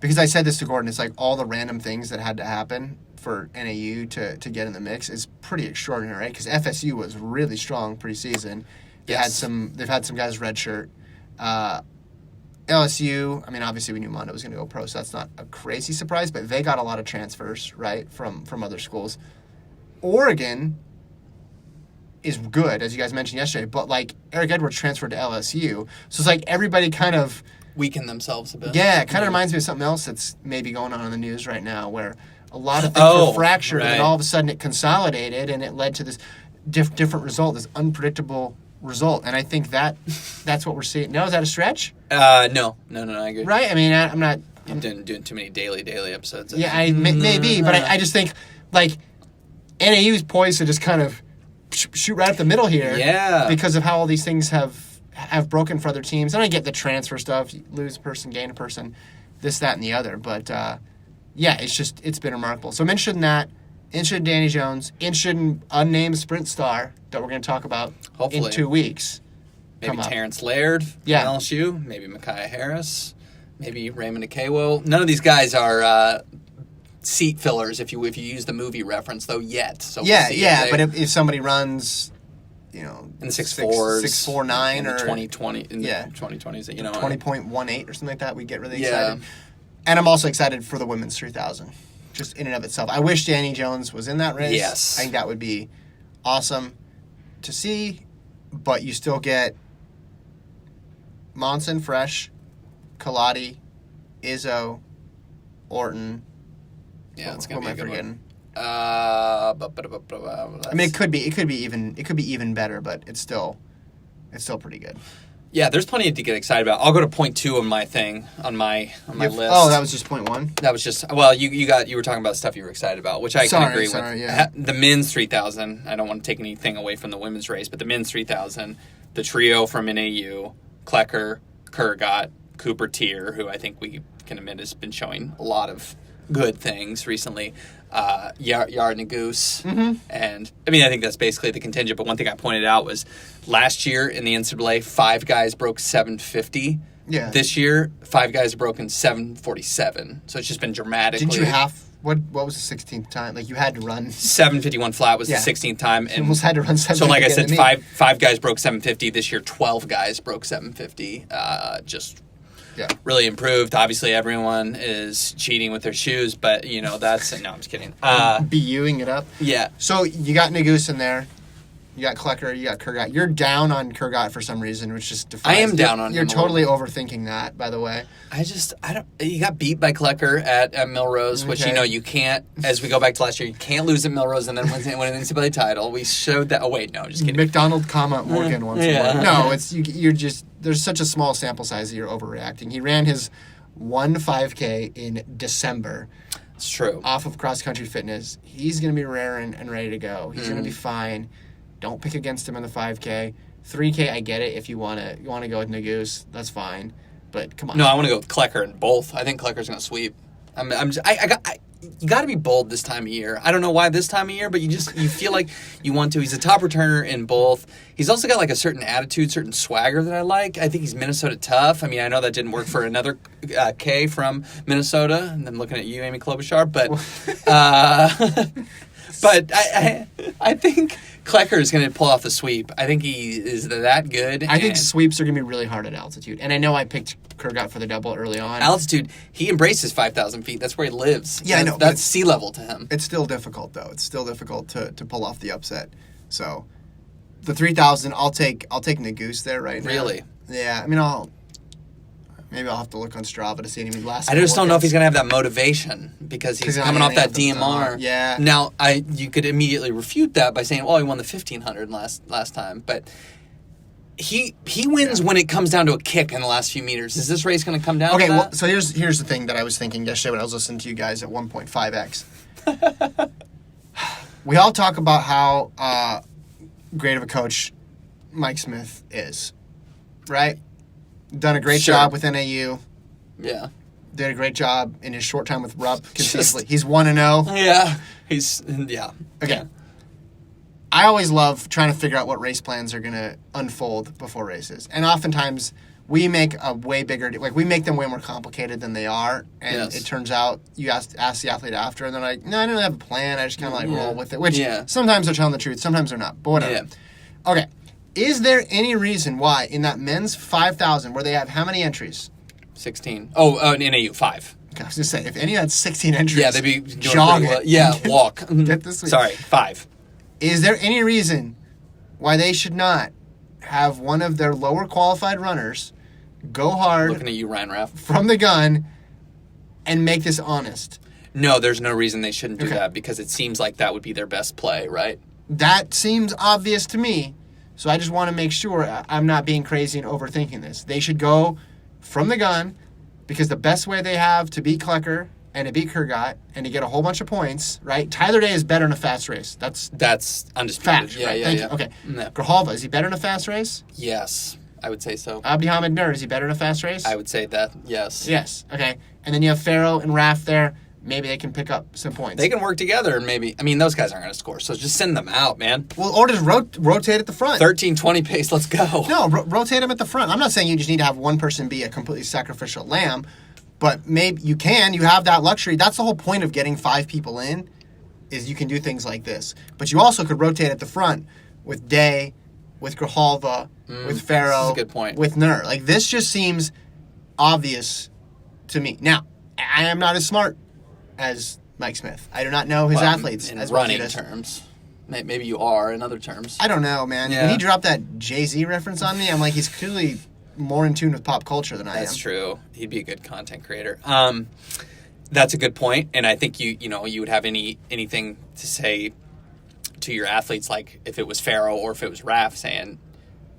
Because I said this to Gordon, it's like all the random things that had to happen for NAU to get in the mix is pretty extraordinary, right? Because FSU was really strong preseason. They've had some guys redshirt. LSU, obviously we knew Mondo was going to go pro, so that's not a crazy surprise, but they got a lot of transfers, right, from other schools. Oregon is good, as you guys mentioned yesterday, but Eric Edwards transferred to LSU, so it's like everybody kind of weaken themselves a bit. Yeah, it kind of reminds me of something else that's maybe going on in the news right now, where a lot of things were fractured, and all of a sudden it consolidated, and it led to this different result, this unpredictable result. And I think that's what we're seeing. No, is that a stretch? No, I agree. Right? I'm not... I'm doing too many daily episodes. Yeah, maybe, but I just think, NAU is poised to just kind of shoot right up the middle here. Yeah. Because of how all these things have broken for other teams. And I get the transfer stuff, you lose a person, gain a person, this, that, and the other. But, it's been remarkable. So I'm interested in that, interested in Danny Jones, interested in unnamed sprint star that we're going to talk about in 2 weeks. Maybe Terrence Laird from LSU, maybe Micaiah Harris, maybe Raymond Akewo. None of these guys are seat fillers, if you use the movie reference, though, yet. So but if somebody runs... in the 6.4s, 6.49 or 2020, in the 2020s, 20.18 or something like that, we get really excited. And I'm also excited for the women's 3,000, just in and of itself. I wish Danny Jones was in that race. Yes, I think that would be awesome to see. But you still get Monson, Fresh, Kaladi, Izzo, Orton. Yeah, it's gonna be a good one. It could be even better, but it's still pretty good. Yeah, there's plenty to get excited about. I'll go to point 2 on my thing on my list. Oh, that was just point 1. That was just you were talking about stuff you were excited about, which I can agree with. Yeah. The men's 3,000. I don't want to take anything away from the women's race, but the men's 3,000, the trio from NAU, Klecker, Kurgat, Cooper Tier, who I think we can admit has been showing a lot of good things recently. Yard Nagoose. Mm-hmm. And I think that's basically the contingent. But one thing I pointed out was last year in the NCAA, 5 guys broke 750. Yeah. This year, 5 guys have broken 747. So it's just been dramatically. Didn't you half What was the 16th time? Like, you had to run. 7:51 flat was the 16th time. You almost had to run 7:50. So, like I said, five guys broke 7:50. This year, 12 guys broke 7:50. Really improved. Obviously, everyone is cheating with their shoes, but, that's... No, I'm just kidding. BUing it up. Yeah. So, you got Nagus in there. You got Klecker, you got Kurgat. You're down on Kurgat for some reason, which just defies... I am down on him. You're totally overthinking that, by the way. I don't... You got beat by Klecker at Melrose, which, you can't... As we go back to last year, you can't lose at Melrose and then win an NCAA title. We showed that... Oh, wait, no, just kidding. McDonald, Morgan once more. No, it's... You're just... There's such a small sample size that you're overreacting. He ran his 5K in December. It's true. Off of cross-country fitness. He's going to be raring and ready to go. He's going to be fine. Don't pick against him in the 5K. 3K, I get it. If you want to go with Nagus, that's fine. But come on. No, I want to go with Klecker in both. I think Klecker's going to sweep. You got to be bold this time of year. I don't know why this time of year, but you feel like you want to. He's a top returner in both. He's also got like a certain attitude, certain swagger that I like. I think he's Minnesota tough. I mean, I know that didn't work for another K from Minnesota, and I'm looking at you, Amy Klobuchar, but but I think Klecker is going to pull off the sweep. I think he is that good. I think sweeps are going to be really hard at altitude. And I know I picked Kurgat for the double early on. Altitude, he embraces 5,000 feet. That's where he lives. Yeah, I know. That's sea level to him. It's still difficult, though. It's still difficult to pull off the upset. So, the 3,000, I'll take Nagus there right now. Really? Yeah, I mean, maybe I'll have to look on Strava to see any last. I just don't know if he's going to have that motivation because he's coming off that DMR. Yeah. Now, you could immediately refute that by saying, "Well, he won the 1,500 last time," but he wins when it comes down to a kick in the last few meters. Is this race going to come down? Okay, to that? Well, so here's the thing that I was thinking yesterday when I was listening to you guys at 1.5x. We all talk about how great of a coach Mike Smith is, right? Done a great job with NAU. Yeah. Did a great job in his short time with Rupp. He's 1-0. Yeah. Okay. Yeah. I always love trying to figure out what race plans are going to unfold before races. And oftentimes we make a way bigger, we make them way more complicated than they are. And it turns out you ask the athlete after and they're like, no, I don't have a plan. I just kind of roll with it. Which sometimes they're telling the truth. Sometimes they're not. But whatever. Yeah. Okay. Is there any reason why in that men's 5,000 where they have how many entries? 16. Oh, in NAU, 5. Okay, I was going to say, if any had 16 entries, they'd be jog it. Yeah, walk. Get this week. Sorry, 5. Is there any reason why they should not have one of their lower qualified runners go hard looking at you, Ryan Raff, from the gun and make this honest? No, there's no reason they shouldn't do that because it seems like that would be their best play, right? That seems obvious to me. So I just want to make sure I'm not being crazy and overthinking this. They should go from the gun because the best way they have to beat Klecker and to beat Kurgat and to get a whole bunch of points, right? Tyler Day is better in a fast race. That's undisputed. Fact, right? Thank you. Okay. No. Grijalva, is he better in a fast race? Yes, I would say so. Abdihamid Nur, is he better in a fast race? I would say that, yes. Yes, okay. And then you have Farrow and Raff there. Maybe they can pick up some points. They can work together and maybe... I mean, those guys aren't going to score, so just send them out, man. Well, or just rotate at the front. 13-20 pace, let's go. No, rotate them at the front. I'm not saying you just need to have one person be a completely sacrificial lamb, but maybe you can. You have that luxury. That's the whole point of getting 5 people in, is you can do things like this. But you also could rotate at the front with Day, with Grijalva, with Farrow, that's a good point. with Nur. Like, this just seems obvious to me. Now, I am not as smart as Mike Smith. I do not know his athletes in as running well as terms. Maybe you are in other terms. I don't know, man. Yeah. When he dropped that Jay-Z reference on me, I'm like, he's clearly more in tune with pop culture than I am. That's true. He'd be a good content creator. That's a good point, and I think you would have anything to say to your athletes, like if it was Farrow or if it was Raff, saying,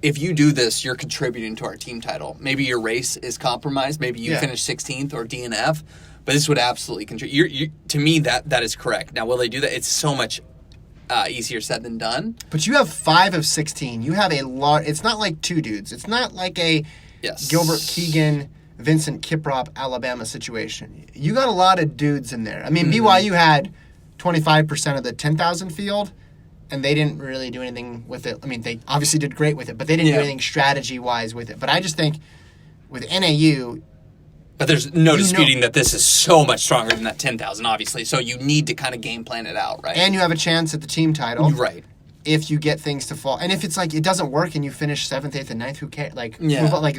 if you do this, you're contributing to our team title. Maybe your race is compromised. Maybe you finish 16th or DNF. But this would absolutely contribute. To me, that is correct. Now, will they do that? It's so much easier said than done. But you have 5 of 16. You have a lot. It's not like 2 dudes. It's not like a Gilbert Keegan, Vincent Kiprop, Alabama situation. You got a lot of dudes in there. I mean, BYU had 25% of the 10,000 field, and they didn't really do anything with it. I mean, they obviously did great with it, but they didn't do anything strategy-wise with it. But I just think with NAU... But there's no disputing that this is so much stronger than that 10,000, obviously. So you need to kind of game plan it out, right? And you have a chance at the team title. Right. If you get things to fall. And if it's like it doesn't work and you finish 7th, 8th, and 9th, who cares? Like,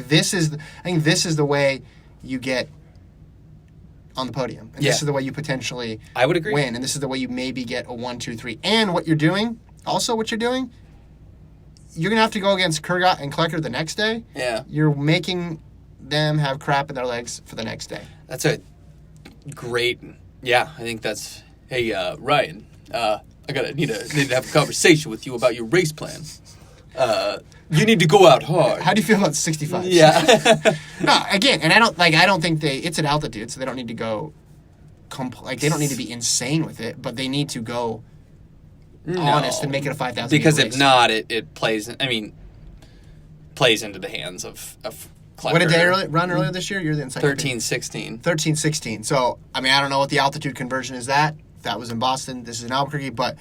this is, I think this is the way you get on the podium. And this is the way you potentially I would agree. win. And this is the way you maybe get a 1, 2, 3. And what you're doing, you're going to have to go against Kurgat and Klecker the next day. Yeah. You're making them have crap in their legs for the next day. That's a great, I think that's, hey, Ryan, I need to have a conversation with you about your race plan. You need to go out hard. How do you feel about 65? Yeah. No, again, and I don't think it's at altitude, so they don't need to go, they don't need to be insane with it, but they need to go honest and make it a 5,000 because race. if not, it plays into the hands of Klecker. What did they run earlier this year? You're the encyclopedia. 13-16. 13-16. So, I mean, I don't know what the altitude conversion is that. That was in Boston. This is in Albuquerque. But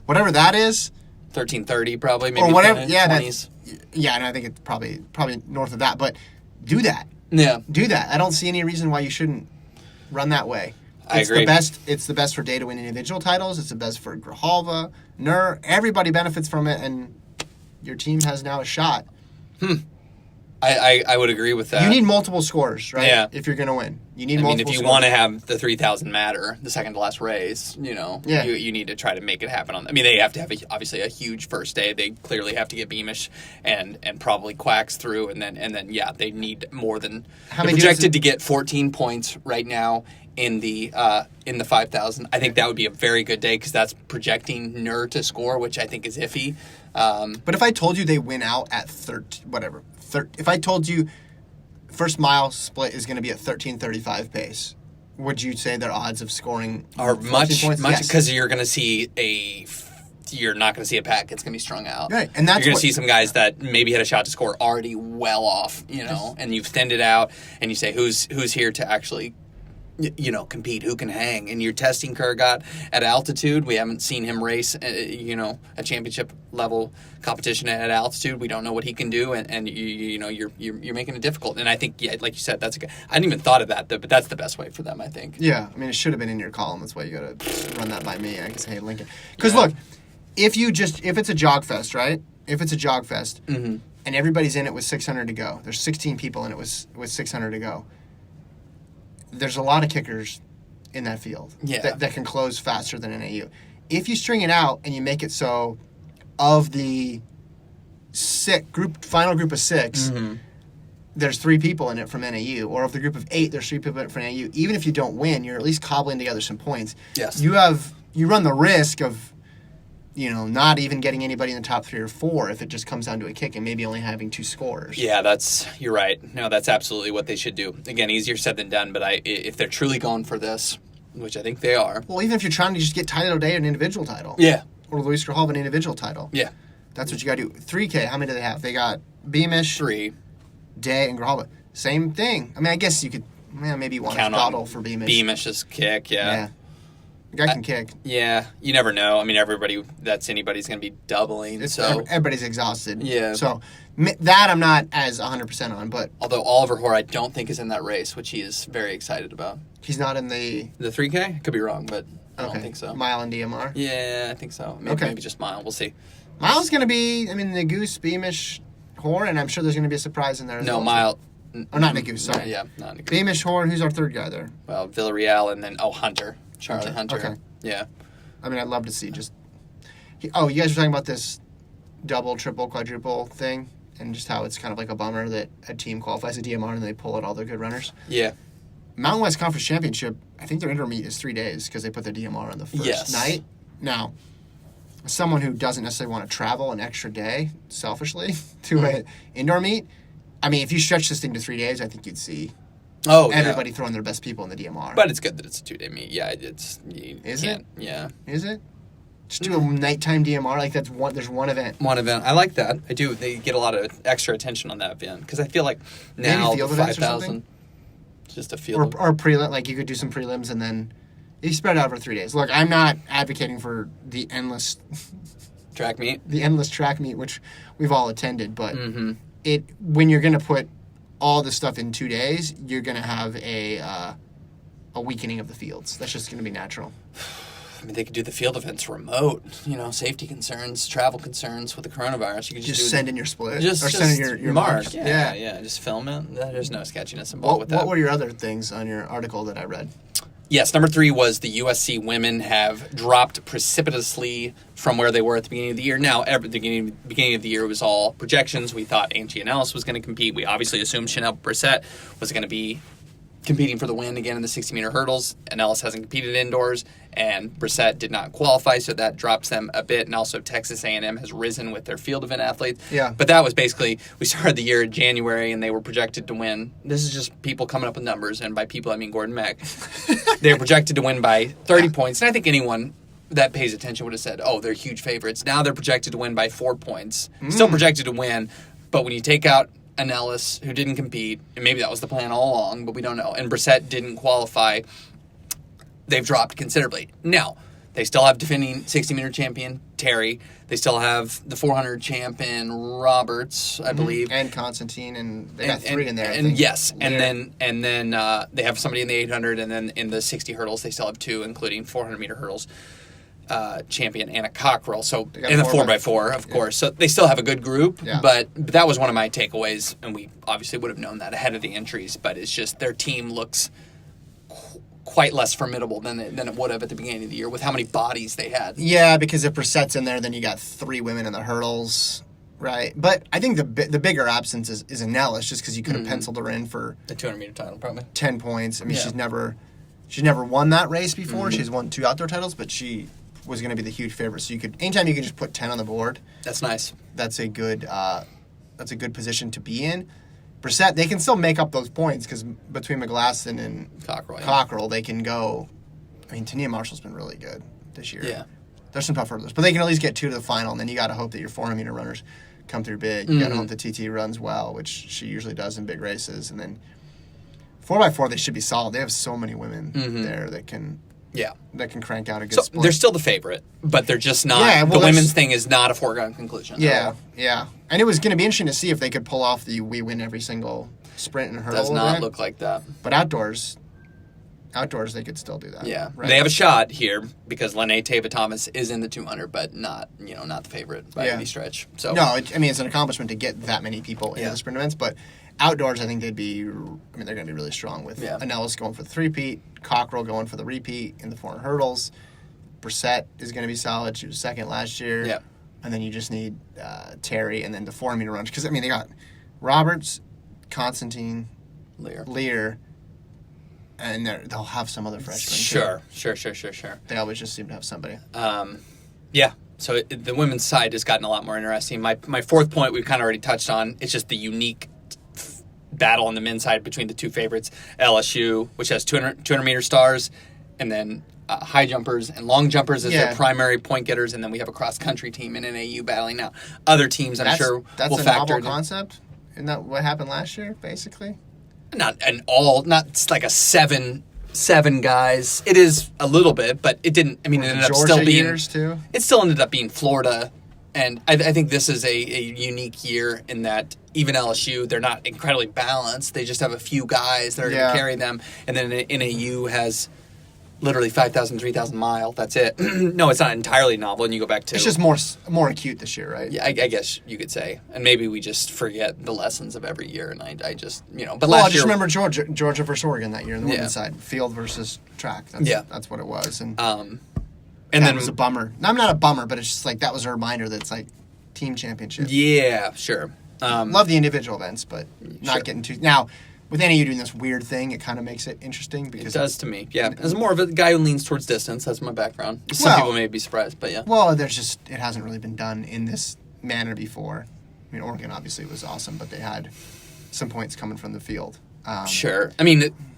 whatever that is. 13:30 probably, maybe. Or whatever. 20s. And I think it's probably north of that. But do that. Yeah. Do that. I don't see any reason why you shouldn't run that way. I agree. It's the best for Day to win individual titles. It's the best for Grijalva, Nur. Everybody benefits from it, and your team has now a shot. I would agree with that. You need multiple scores, right? Yeah. If you're going to win. You need multiple scores. If you want to have the 3,000 matter, the second to last race, you need to try to make it happen. They have to have obviously a huge first day. They clearly have to get Beamish and probably Quacks through, and then they need more than they're projected to get 14 points right now in the 5,000. I think that would be a very good day because that's projecting Nur to score, which I think is iffy. But if I told you they win out at if I told you first mile split is going to be at 13:35 pace, would you say their odds of scoring are much points? Because you're going to see you're not going to see a pack. It's going to be strung out. Right, and that's you're going to see some guys that maybe had a shot to score already well off, and you've thinned it out, and you say who's here to actually compete, who can hang, and you're testing Kurgat at altitude. We haven't seen him race, a championship level competition at altitude. We don't know what he can do, and you're making it difficult. And I think, like you said, that's I hadn't even thought of that, but that's the best way for them, I think. Yeah, I mean, it should have been in your column. That's why you got to run that by me. I can say, hey, Lincoln, because look, if it's a jog fest, right? If it's a jog fest, and everybody's in it with 600 to go, there's 16 people in it with 600 to go. There's a lot of kickers in that field that can close faster than NAU. If you string it out and you make it so of the final group of 6, there's 3 people in it from NAU, or of the group of 8, there's 3 people in it from NAU. Even if you don't win, you're at least cobbling together some points. Yes. You run the risk of not even getting anybody in the top 3 or 4 if it just comes down to a kick and maybe only having 2 scores. Yeah, you're right. No, that's absolutely what they should do. Again, easier said than done, but if they're truly going for this, which I think they are. Well, even if you're trying to just get Tyler Day an individual title. Yeah. Or Luis Grijalva an individual title. Yeah. That's what you got to do. 3K, how many do they have? They got Beamish, 3, Day, and Grijalva. Same thing. I mean, I guess you could maybe you want to throttle for Beamish. Beamish's kick, yeah. The guy can kick. Yeah, you never know. I mean, anybody's going to be doubling. Everybody's exhausted. Yeah. So that I'm not as 100% on, but although Oliver Hoare I don't think is in that race, which he is very excited about. He's not in the 3K. Could be wrong, but I don't think so. Mile and DMR. Yeah, I think so. Maybe just mile. We'll see. Mile's going to be. I mean, the Goose, Beamish, Hoare, and I'm sure there's going to be a surprise in there. Mile. Oh, not Nagoose, sorry. Yeah, not Nagoose. Beamish, Hoare, who's our third guy there? Well, Villarreal, and then Hunter. Charlie Hunter. Okay. Yeah. I mean, I'd love to see you guys were talking about this double, triple, quadruple thing, and just how it's kind of like a bummer that a team qualifies a DMR and they pull out all their good runners. Yeah. Mountain West Conference Championship, I think their intermeet is 3 days because they put their DMR on the first night. Now, someone who doesn't necessarily want to travel an extra day, selfishly, to an indoor meet, I mean, if you stretch this thing to 3 days, I think you'd see everybody throwing their best people in the DMR. But it's good that it's a 2-day meet. Yeah, Is it? Yeah. Is it? Just do a nighttime DMR like there's one event. One event. I like that. I do. They get a lot of extra attention on that event because I feel like now the 5,000, just a field or prelim. Like you could do some prelims and then you spread it out over 3 days. Look, I'm not advocating for the endless track meet, which we've all attended, but when you're going to put all this stuff in 2 days, you're going to have a weakening of the fields. That's just going to be natural. I mean, they could do the field events remote. Safety concerns, travel concerns with the coronavirus. You could just send in your split. Just send in your mark. Yeah. Just film it. There's no sketchiness involved with that. What were your other things on your article that I read? Yes, number 3 was the USC women have dropped precipitously from where they were at the beginning of the year. Now, at the beginning of the year, it was all projections. We thought Angie and Ellis was going to compete. We obviously assumed Chanel Brissett was going to be competing for the win again in the 60-meter hurdles, and Ellis hasn't competed indoors, and Brissett did not qualify, so that drops them a bit, and also Texas A&M has risen with their field event athletes. Yeah. But that was basically, we started the year in January, and they were projected to win. This is just people coming up with numbers, and by people I mean Gordon Mack. They were projected to win by 30 points, and I think anyone that pays attention would have said, oh, they're huge favorites. Now they're projected to win by 4 points. Still projected to win, but when you take out an Ellis who didn't compete, and maybe that was the plan all along, but we don't know, and Brissett didn't qualify, they've dropped considerably. Now, they still have defending 60-meter champion Terry. They still have the 400 champion Roberts, I believe. And Constantine, and they got 3 in there. And yes, and then they have somebody in the 800, and then in the 60 hurdles, they still have 2, including 400-meter hurdles. Champion Anna Cockrell, so in the 4x4, of course. So they still have a good group, but that was one of my takeaways, and we obviously would have known that ahead of the entries. But it's just their team looks quite less formidable than it would have at the beginning of the year with how many bodies they had. Yeah, because if Brissett's in there, then you got 3 women in the hurdles, right? But I think the bigger absence is an Ellis, just because you could have penciled her in for the 200-meter title, probably 10 points. I mean, she's never won that race before. She's won 2 outdoor titles, but she was going to be the huge favorite. So anytime you can just put 10 on the board. That's nice. That's a good position to be in. Brissett, they can still make up those points because between McGlasson and Cockrell, they can go. I mean, Tania Marshall's been really good this year. Yeah. There's some tough hurdlers, but they can at least get 2 to the final, and then you got to hope that your 400-meter runners come through big. You got to hope the TT runs well, which she usually does in big races, and then 4x4 they should be solid. They have so many women there that can. Yeah, that can crank out a good split. They're still the favorite, but they're just not. Yeah, well, the women's thing is not a foregone conclusion. Yeah. And it was going to be interesting to see if they could pull off we win every single sprint and hurdle. Does not look like that. But outdoors, they could still do that. Yeah, right? They have a shot here because Lene Tava-Thomas is in the 200, but not the favorite by any stretch. So no, it's an accomplishment to get that many people into the sprint events, but. Outdoors, I think they're going to be really strong with Anellis going for the 3-peat, Cockrell going for the repeat in the 400 hurdles. Brissett is going to be solid. She was second last year. Yeah. And then you just need Terry and then the 400-meter runs. Because, they got Roberts, Constantine, Lear, and they'll have some other freshmen. Sure. They always just seem to have somebody. Yeah. So the women's side has gotten a lot more interesting. My 4th point we've kind of already touched on. It's just the unique battle on the men's side between the 2 favorites, LSU, which has 200-meter stars, and then high jumpers and long jumpers as their primary point getters, and then we have a cross-country team in NAU battling now. Other teams, I'm sure, will factor in. That's a novel concept? Isn't that what happened last year, basically? Not like a 7 guys. It is a little bit, but it didn't. It ended up still being. Years too? It still ended up being Florida. And I think this is a unique year in that even LSU, they're not incredibly balanced. They just have a few guys that are going to carry them. And then NAU has literally 5,000, 3,000 mile. That's it. No, it's not entirely novel. And you go back to... It's just more acute this year, right? Yeah, I guess you could say. And maybe we just forget the lessons of every year. And I just, But last year... I just remember Georgia versus Oregon that year on the women's side. Field versus track. That's what it was. And then it was a bummer. No, I'm not a bummer, but it's just like that was a reminder that it's like team championship. Yeah, sure. Love the individual events, but not getting too... Now, with NAU doing this weird thing, it kind of makes it interesting. Because it does to me, yeah. As more of a guy who leans towards distance, that's my background. Some people may be surprised, but yeah. Well, it hasn't really been done in this manner before. Oregon obviously was awesome, but they had some points coming from the field. Sure.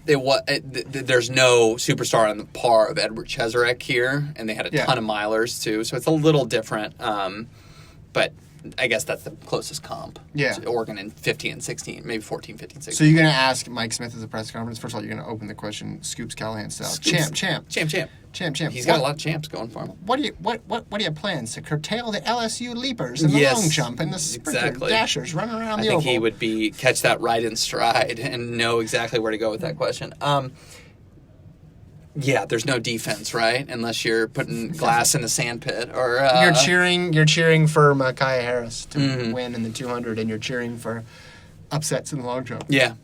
There's no superstar on the par of Edward Cheserek here, and they had a ton of milers too, so it's a little different. But I guess that's the closest comp. Yeah. To Oregon in 15 and 16, maybe 14, 15, 16. So you're going to ask Mike Smith at the press conference. First of all, you're going to open the question Scoops Callahan style. Champ. He's got a lot of champs going for him. What do you have plans to curtail the LSU leapers and the long jump and the sprinter dashers running around the oval? I think he would catch that right in stride and know exactly where to go with that question. Yeah, there's no defense, right? Unless you're putting glass in the sand pit, or you're cheering for Micaiah Harris to win in the 200, and you're cheering for upsets in the long jump. Yeah.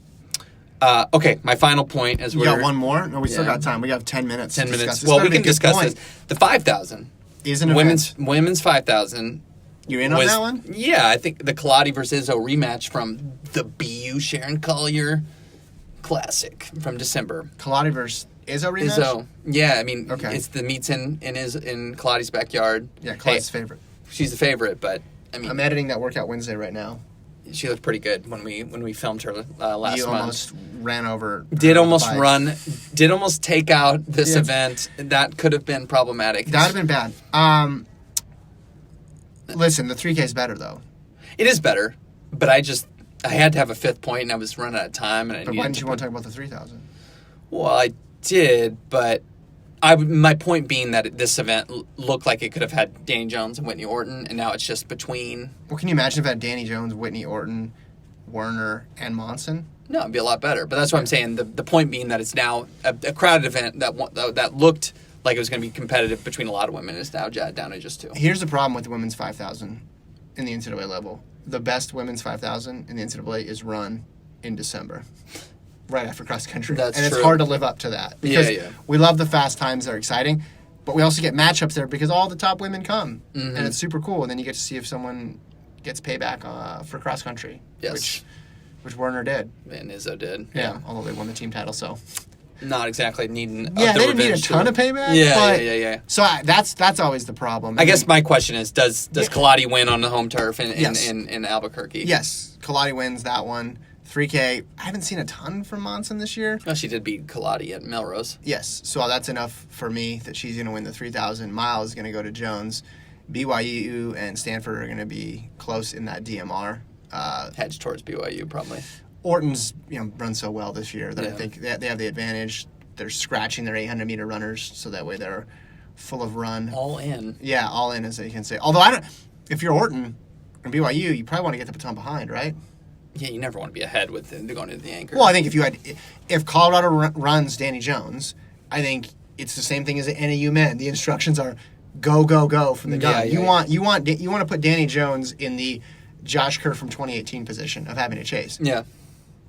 Okay, my final point is we got one more. No, we still got time. We have 10 minutes. 10 minutes. Well, we can discuss this. The 5,000 is an women's 5,000. You in on that one? Yeah, I think the Kaladi versus Izzo rematch from the BU Sharon Collier Classic from December. Kaladi versus Izzo rematch? Izzo. Yeah, I mean, it's the meets in Kaladi's backyard. Yeah, Kaladi's favorite. She's the favorite, but I mean, I'm editing that workout Wednesday right now. She looked pretty good when we filmed her last month. You almost ran over. Did almost take out this event. That could have been problematic. That would have been bad. Listen, the 3K is better though. It is better, but I had to have a fifth point, and I was running out of time. But why didn't you want to talk about the 3,000? Well, I did, but my point being that this event looked like it could have had Danny Jones and Whitney Orton, and now it's just between. Well, can you imagine if it had Danny Jones, Whitney Orton, Werner, and Monson? No, it'd be a lot better. But that's what I'm saying. The point being that it's now a crowded event that looked like it was going to be competitive between a lot of women. It's now down to just 2. Here's the problem with the women's 5,000 in the NCAA level. The best women's 5,000 in the NCAA is run in December. Right after cross country. That's and it's true. hard to live up to that. Because we love the fast times, they're exciting, but we also get matchups there because all the top women come. And it's super cool. And then you get to see if someone gets payback for cross country. Yes. Which Werner did. And Izzo did. Yeah, although they won the team title, so. Not exactly needing they didn't need a ton of payback. Yeah. So that's always the problem. I guess my question is, does Kaladi win on the home turf in Albuquerque? Yes. Kaladi wins that one. 3K, I haven't seen a ton from Monson this year. Well, she did beat Kaladi at Melrose. Yes, so that's enough for me that she's going to win the 3,000. Miles is going to go to Jones. BYU and Stanford are going to be close in that DMR. Hedge towards BYU, probably. Orton's run so well this year that I think they have the advantage. They're scratching their 800-meter runners, so that way they're full of run. All in. Yeah, all in, as you can say. Although, if you're Orton and BYU, you probably want to get the baton behind, right? Yeah, you never want to be ahead with going into the anchor. Well, I think if Colorado runs Danny Jones, I think it's the same thing as the NAU men. The instructions are go, go, go from the gun. You want to put Danny Jones in the Josh Kerr from 2018 position of having to chase. Yeah.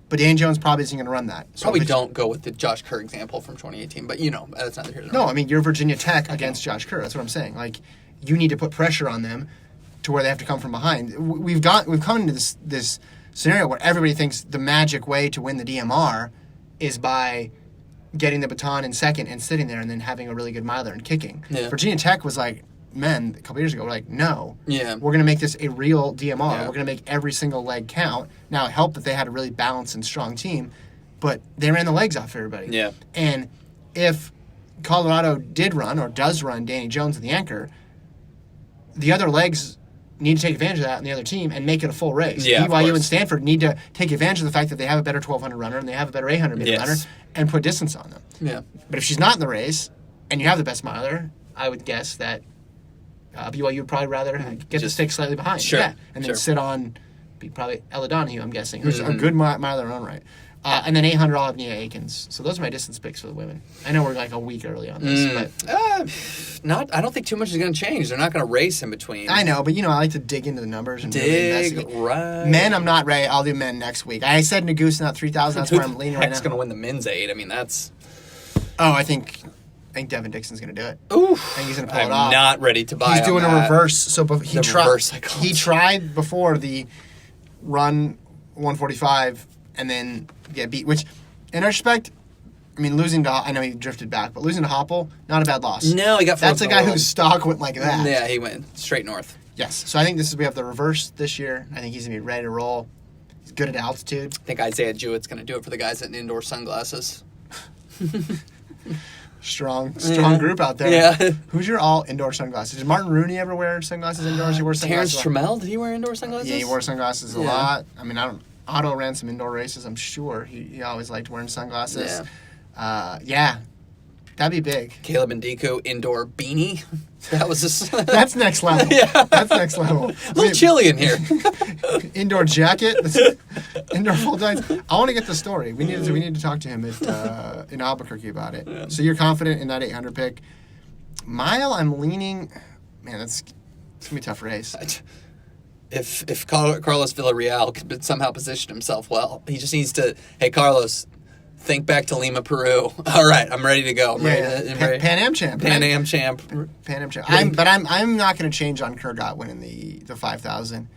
But Danny Jones probably isn't going to run that. So probably don't go with the Josh Kerr example from 2018, but that's not here. No, I mean, you're Virginia Tech against Josh Kerr. That's what I'm saying. Like, you need to put pressure on them to where they have to come from behind. We've come into this scenario where everybody thinks the magic way to win the DMR is by getting the baton in second and sitting there and then having a really good miler and kicking. Yeah. Virginia Tech was like, a couple years ago, we're like, no. Yeah. We're going to make this a real DMR. Yeah. We're going to make every single leg count. Now, it helped that they had a really balanced and strong team, but they ran the legs off everybody. Yeah. And if Colorado did run or does run Danny Jones in the anchor, the other legs need to take advantage of that in the other team and make it a full race. Yeah, BYU and Stanford need to take advantage of the fact that they have a better 1,200 runner and they have a better 800-meter runner and put distance on them. Yeah. But if she's not in the race and you have the best miler, I would guess that BYU would probably rather get the stick slightly behind. Sure. Yeah. And then sit on probably Ella Donahue, I'm guessing, who's a good miler in her own right. And then 800, I'll have Nia Akins. So those are my distance picks for the women. I know we're like a week early on this, but I don't think too much is going to change. They're not going to race in between. I know, but I like to dig into the numbers and really investigate. Right. Men, I'm not ready. I'll do men next week. I said Nagusa, not 3,000. That's where I'm leaning right now. Who's going to win the men's 8? I mean, that's. Oh, I think Devin Dixon's going to do it. Oof. I think he's going to pull it off. I'm not ready to buy. He's doing a reverse. So he tried before the run 145 and then get beat, which. In retrospect, I mean, losing to, I know he drifted back, but losing to Hoppel, not a bad loss. No, he got That's a guy whose stock went like that. Yeah, he went straight north. Yes. So I think we have the reverse this year. I think he's going to be ready to roll. He's good at altitude. I think Isaiah Jewett's going to do it for the guys in indoor sunglasses. Strong group out there. Yeah. Who's your all indoor sunglasses? Did Martin Rooney ever wear sunglasses indoors? He wore sunglasses. Terrence Trammell, did he wear indoor sunglasses? Yeah, he wore sunglasses a lot. I mean, Otto ran some indoor races. I'm sure he always liked wearing sunglasses. Yeah. That'd be big. Caleb Ndiko indoor beanie. That was just That's next level. Yeah. That's next level. A little chilly in here. Indoor jacket. Indoor full tights. I want to get the story. We need to talk to him in Albuquerque about it. Yeah. So you're confident in that 800 pick. Mile, I'm leaning. Man, it's gonna be a tough race. If Carlos Villarreal could somehow position himself well, he just needs to. Hey, Carlos. Think back to Lima, Peru. All right, I'm ready to go. Pan Am champ. Pan Am champ. I'm not going to change on Kurgat winning the 5,000.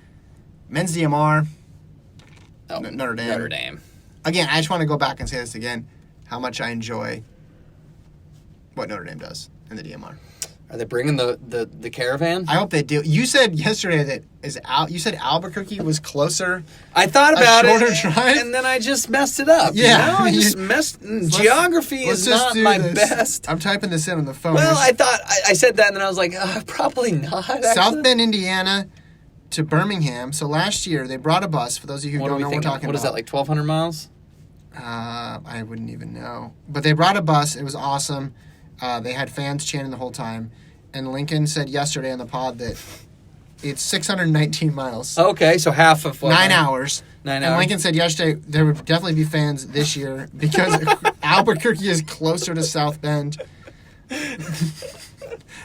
Men's DMR. Notre Dame. Notre Dame. Again, I just want to go back and say this again. How much I enjoy what Notre Dame does in the DMR. Are they bringing the caravan? I hope they do. You said yesterday that you said Albuquerque was closer. I thought about shorter it, drive? and then I just messed it up. Yeah, I just messed. Geography is not my best. I'm typing this in on the phone. Well, I thought I said that, and then I was like, probably not. Actually. South Bend, Indiana, to Birmingham. So last year they brought a bus. For those of you who don't know what we're talking about, what is that, like 1,200 miles? I wouldn't even know. But they brought a bus. It was awesome. They had fans chanting the whole time. And Lincoln said yesterday on the pod that it's 619 miles. Okay, so half of 9 hours. 9 hours. And Lincoln said yesterday there would definitely be fans this year because Albuquerque is closer to South Bend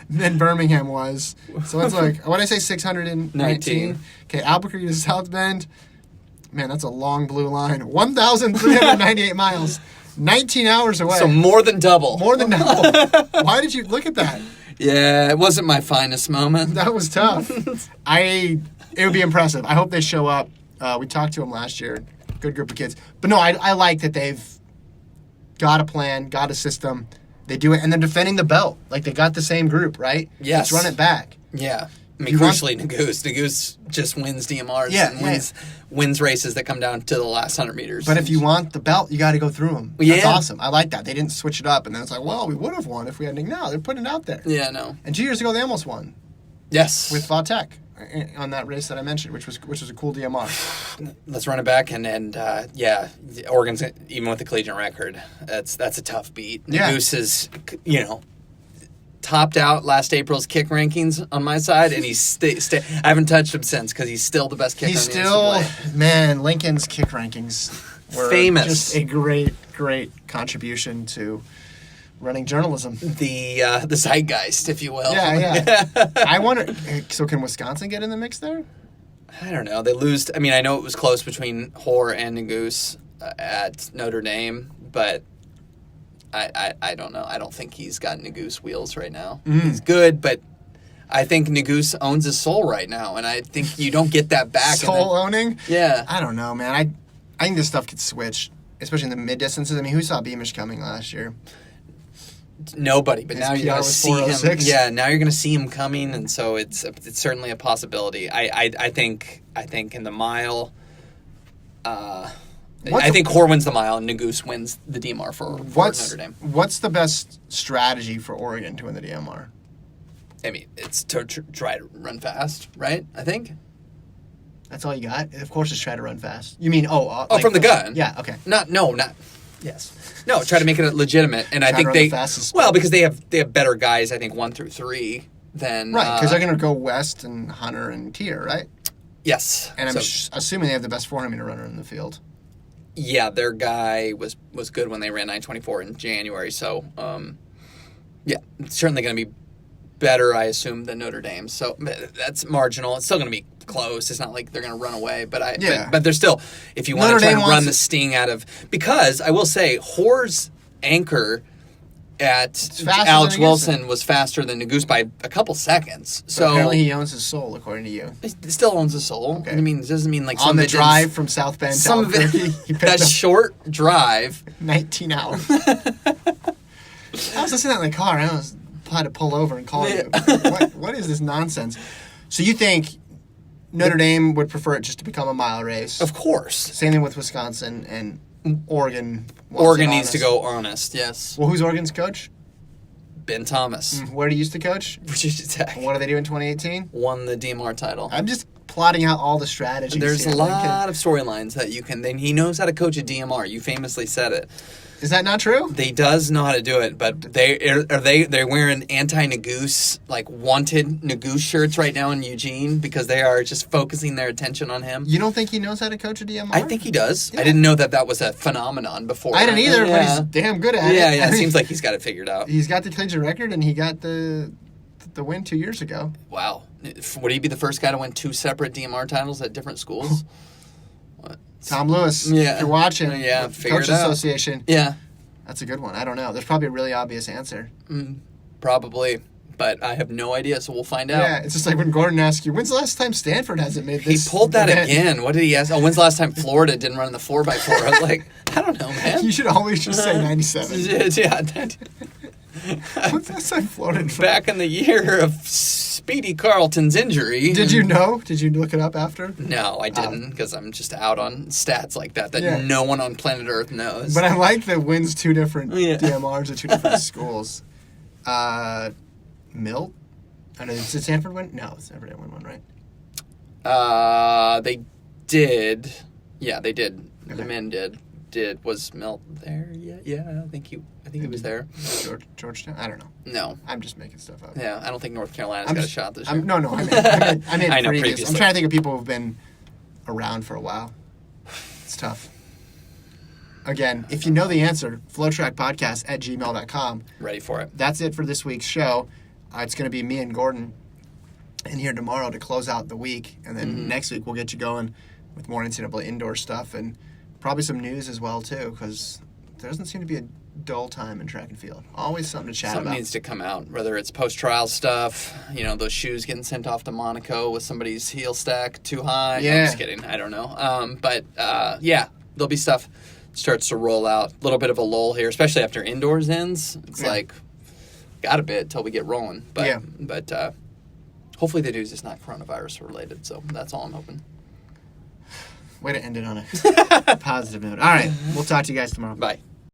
than Birmingham was. So it's like, what did I say, 619? Okay, Albuquerque to South Bend. Man, that's a long blue line. 1,398 miles. 19 hours away. So more than double. More than double. Why did you look at that? Yeah, it wasn't my finest moment. That was tough. It would be impressive. I hope they show up. We talked to them last year. Good group of kids. But no, I like that they've got a plan, got a system. They do it, and they're defending the belt. Like, they got the same group, right? Yes. Let's run it back. Yeah. I mean, crucially, Nagoose. Nagoose just wins DMRs and wins races that come down to the last 100 meters. But if you want the belt, you got to go through them. Yeah. That's awesome. I like that. They didn't switch it up, and then it's like, well, we would have won if we had. No, they're putting it out there. Yeah, no. And 2 years ago, they almost won. Yes. With Flotrack on that race that I mentioned, which was a cool DMR. Let's run it back, and Oregon's, even with the collegiate record, that's a tough beat. Yeah. Nagoose is, topped out last April's kick rankings on my side, and he's I haven't touched him since because he's still the best kicker. He's in still, the NCAA. man. Lincoln's kick rankings were famous. Just a great contribution to running journalism. The zeitgeist, if you will. Yeah. I wonder. So can Wisconsin get in the mix there? I don't know. They lose. I mean, I know it was close between Hoare and Nagoose at Notre Dame, but. I don't know. I don't think he's got Nagoose wheels right now. He's good, but I think Nagoose owns his soul right now, and I think you don't get that back. Soul owning? Yeah. I don't know, man. I think this stuff could switch, especially in the mid distances. I mean, who saw Beamish coming last year? Nobody, but now you're going to see him. 406. Yeah, now you're going to see him coming, and so it's certainly a possibility. I think in the mile. I think Hoare wins the mile and Nagoose wins the DMR for Notre Dame. What's the best strategy for Oregon to win the DMR? I mean, it's to try to run fast, right? I think. That's all you got? Of course it's try to run fast. You mean, like, from the gun. Yeah, okay. Not. Yes. No, try to make it legitimate. And I think because they have better guys, I think 1 through 3 than. Right, because they're going to go West and Hunter and Tier, right? Yes. And I'm assuming they have the best 400-meter runner in the field. Yeah, their guy was good when they ran 9:24 in January. So, it's certainly going to be better, I assume, than Notre Dame. So that's marginal. It's still going to be close. It's not like they're going to run away. But they're still, if you want to try and run the sting out of, because I will say, Hoare's anchor at Alex Wilson was faster than Nagoose by a couple seconds. So apparently he owns his soul, according to you. He still owns his soul. Okay. I mean, it doesn't mean like on the drive from South Bend to Albuquerque. That short drive, 19 hours. I was listening to that in the car. I almost had to pull over and call you. What is this nonsense? So you think Notre Dame would prefer it just to become a mile race? Of course. Same thing with Wisconsin and Oregon. Oregon needs to go honest, yes. Well, who's Oregon's coach? Ben Thomas. Where do you used to coach? Virginia Tech. What do they do in 2018? Won the DMR title. I'm just plotting out all the strategies. There's here. a lot of storylines that you can. Then he knows how to coach a DMR. You famously said it. Is that not true? He does know how to do it, but they're wearing anti-Nagoose, like wanted Nagoose shirts right now in Eugene because they are just focusing their attention on him. You don't think he knows how to coach a DMR? I think he does. Yeah. I didn't know that was a phenomenon before. I didn't either, but he's damn good at it. Yeah, I it mean, seems like he's got it figured out. He's got the collegiate record, and he got the win 2 years ago. Wow. Would he be the first guy to win 2 separate DMR titles at different schools? What? Tom Lewis, Yeah. if you're watching, Yeah, figure Coaches it out. Association. Yeah. That's a good one. I don't know. There's probably a really obvious answer. Probably, but I have no idea, so we'll find out. Yeah, it's just like when Gordon asks you, when's the last time Stanford hasn't made He this pulled that event? again. What did he ask? Oh, when's the last time Florida didn't run the 4x4? I was like, I don't know, man. You should always just say 97. Yeah, When's the last time Florida? back in the year of Speedy Carlton's injury. Did you know? Did you look it up after? No, I didn't, because I'm just out on stats like that Yeah. no one on planet Earth knows. But I like that wins 2 different Yeah. DMRs at 2 different schools. Milt? I know, did Stanford win? No, Stanford didn't win one, right? They did. Yeah, they did. Okay. The men did. Was Milt there? Yeah. I think he was there. Georgetown? I don't know. No. I'm just making stuff up. Yeah, I don't think North Carolina's got a shot this year. No, I meant I know, previous. previously. I'm trying to think of people who've been around for a while. It's tough. Again, if you know the answer, flotrackpodcast@gmail.com. Ready for it. That's it for this week's show. It's going to be me and Gordon in here tomorrow to close out the week. And then next week we'll get you going with more NCAA indoor stuff and probably some news as well, too, because there doesn't seem to be a dull time in track and field. Always something to chat Something about. needs to come out, whether it's post-trial stuff, those shoes getting sent off to Monaco with somebody's heel stack too high. Yeah. I'm just kidding. I don't know. But there'll be stuff starts to roll out. A little bit of a lull here, especially after indoors ends. It's like, got a bit till we get rolling. But hopefully the news is not coronavirus related, so that's all I'm hoping. Way to end it on a positive note. All right. We'll talk to you guys tomorrow. Bye.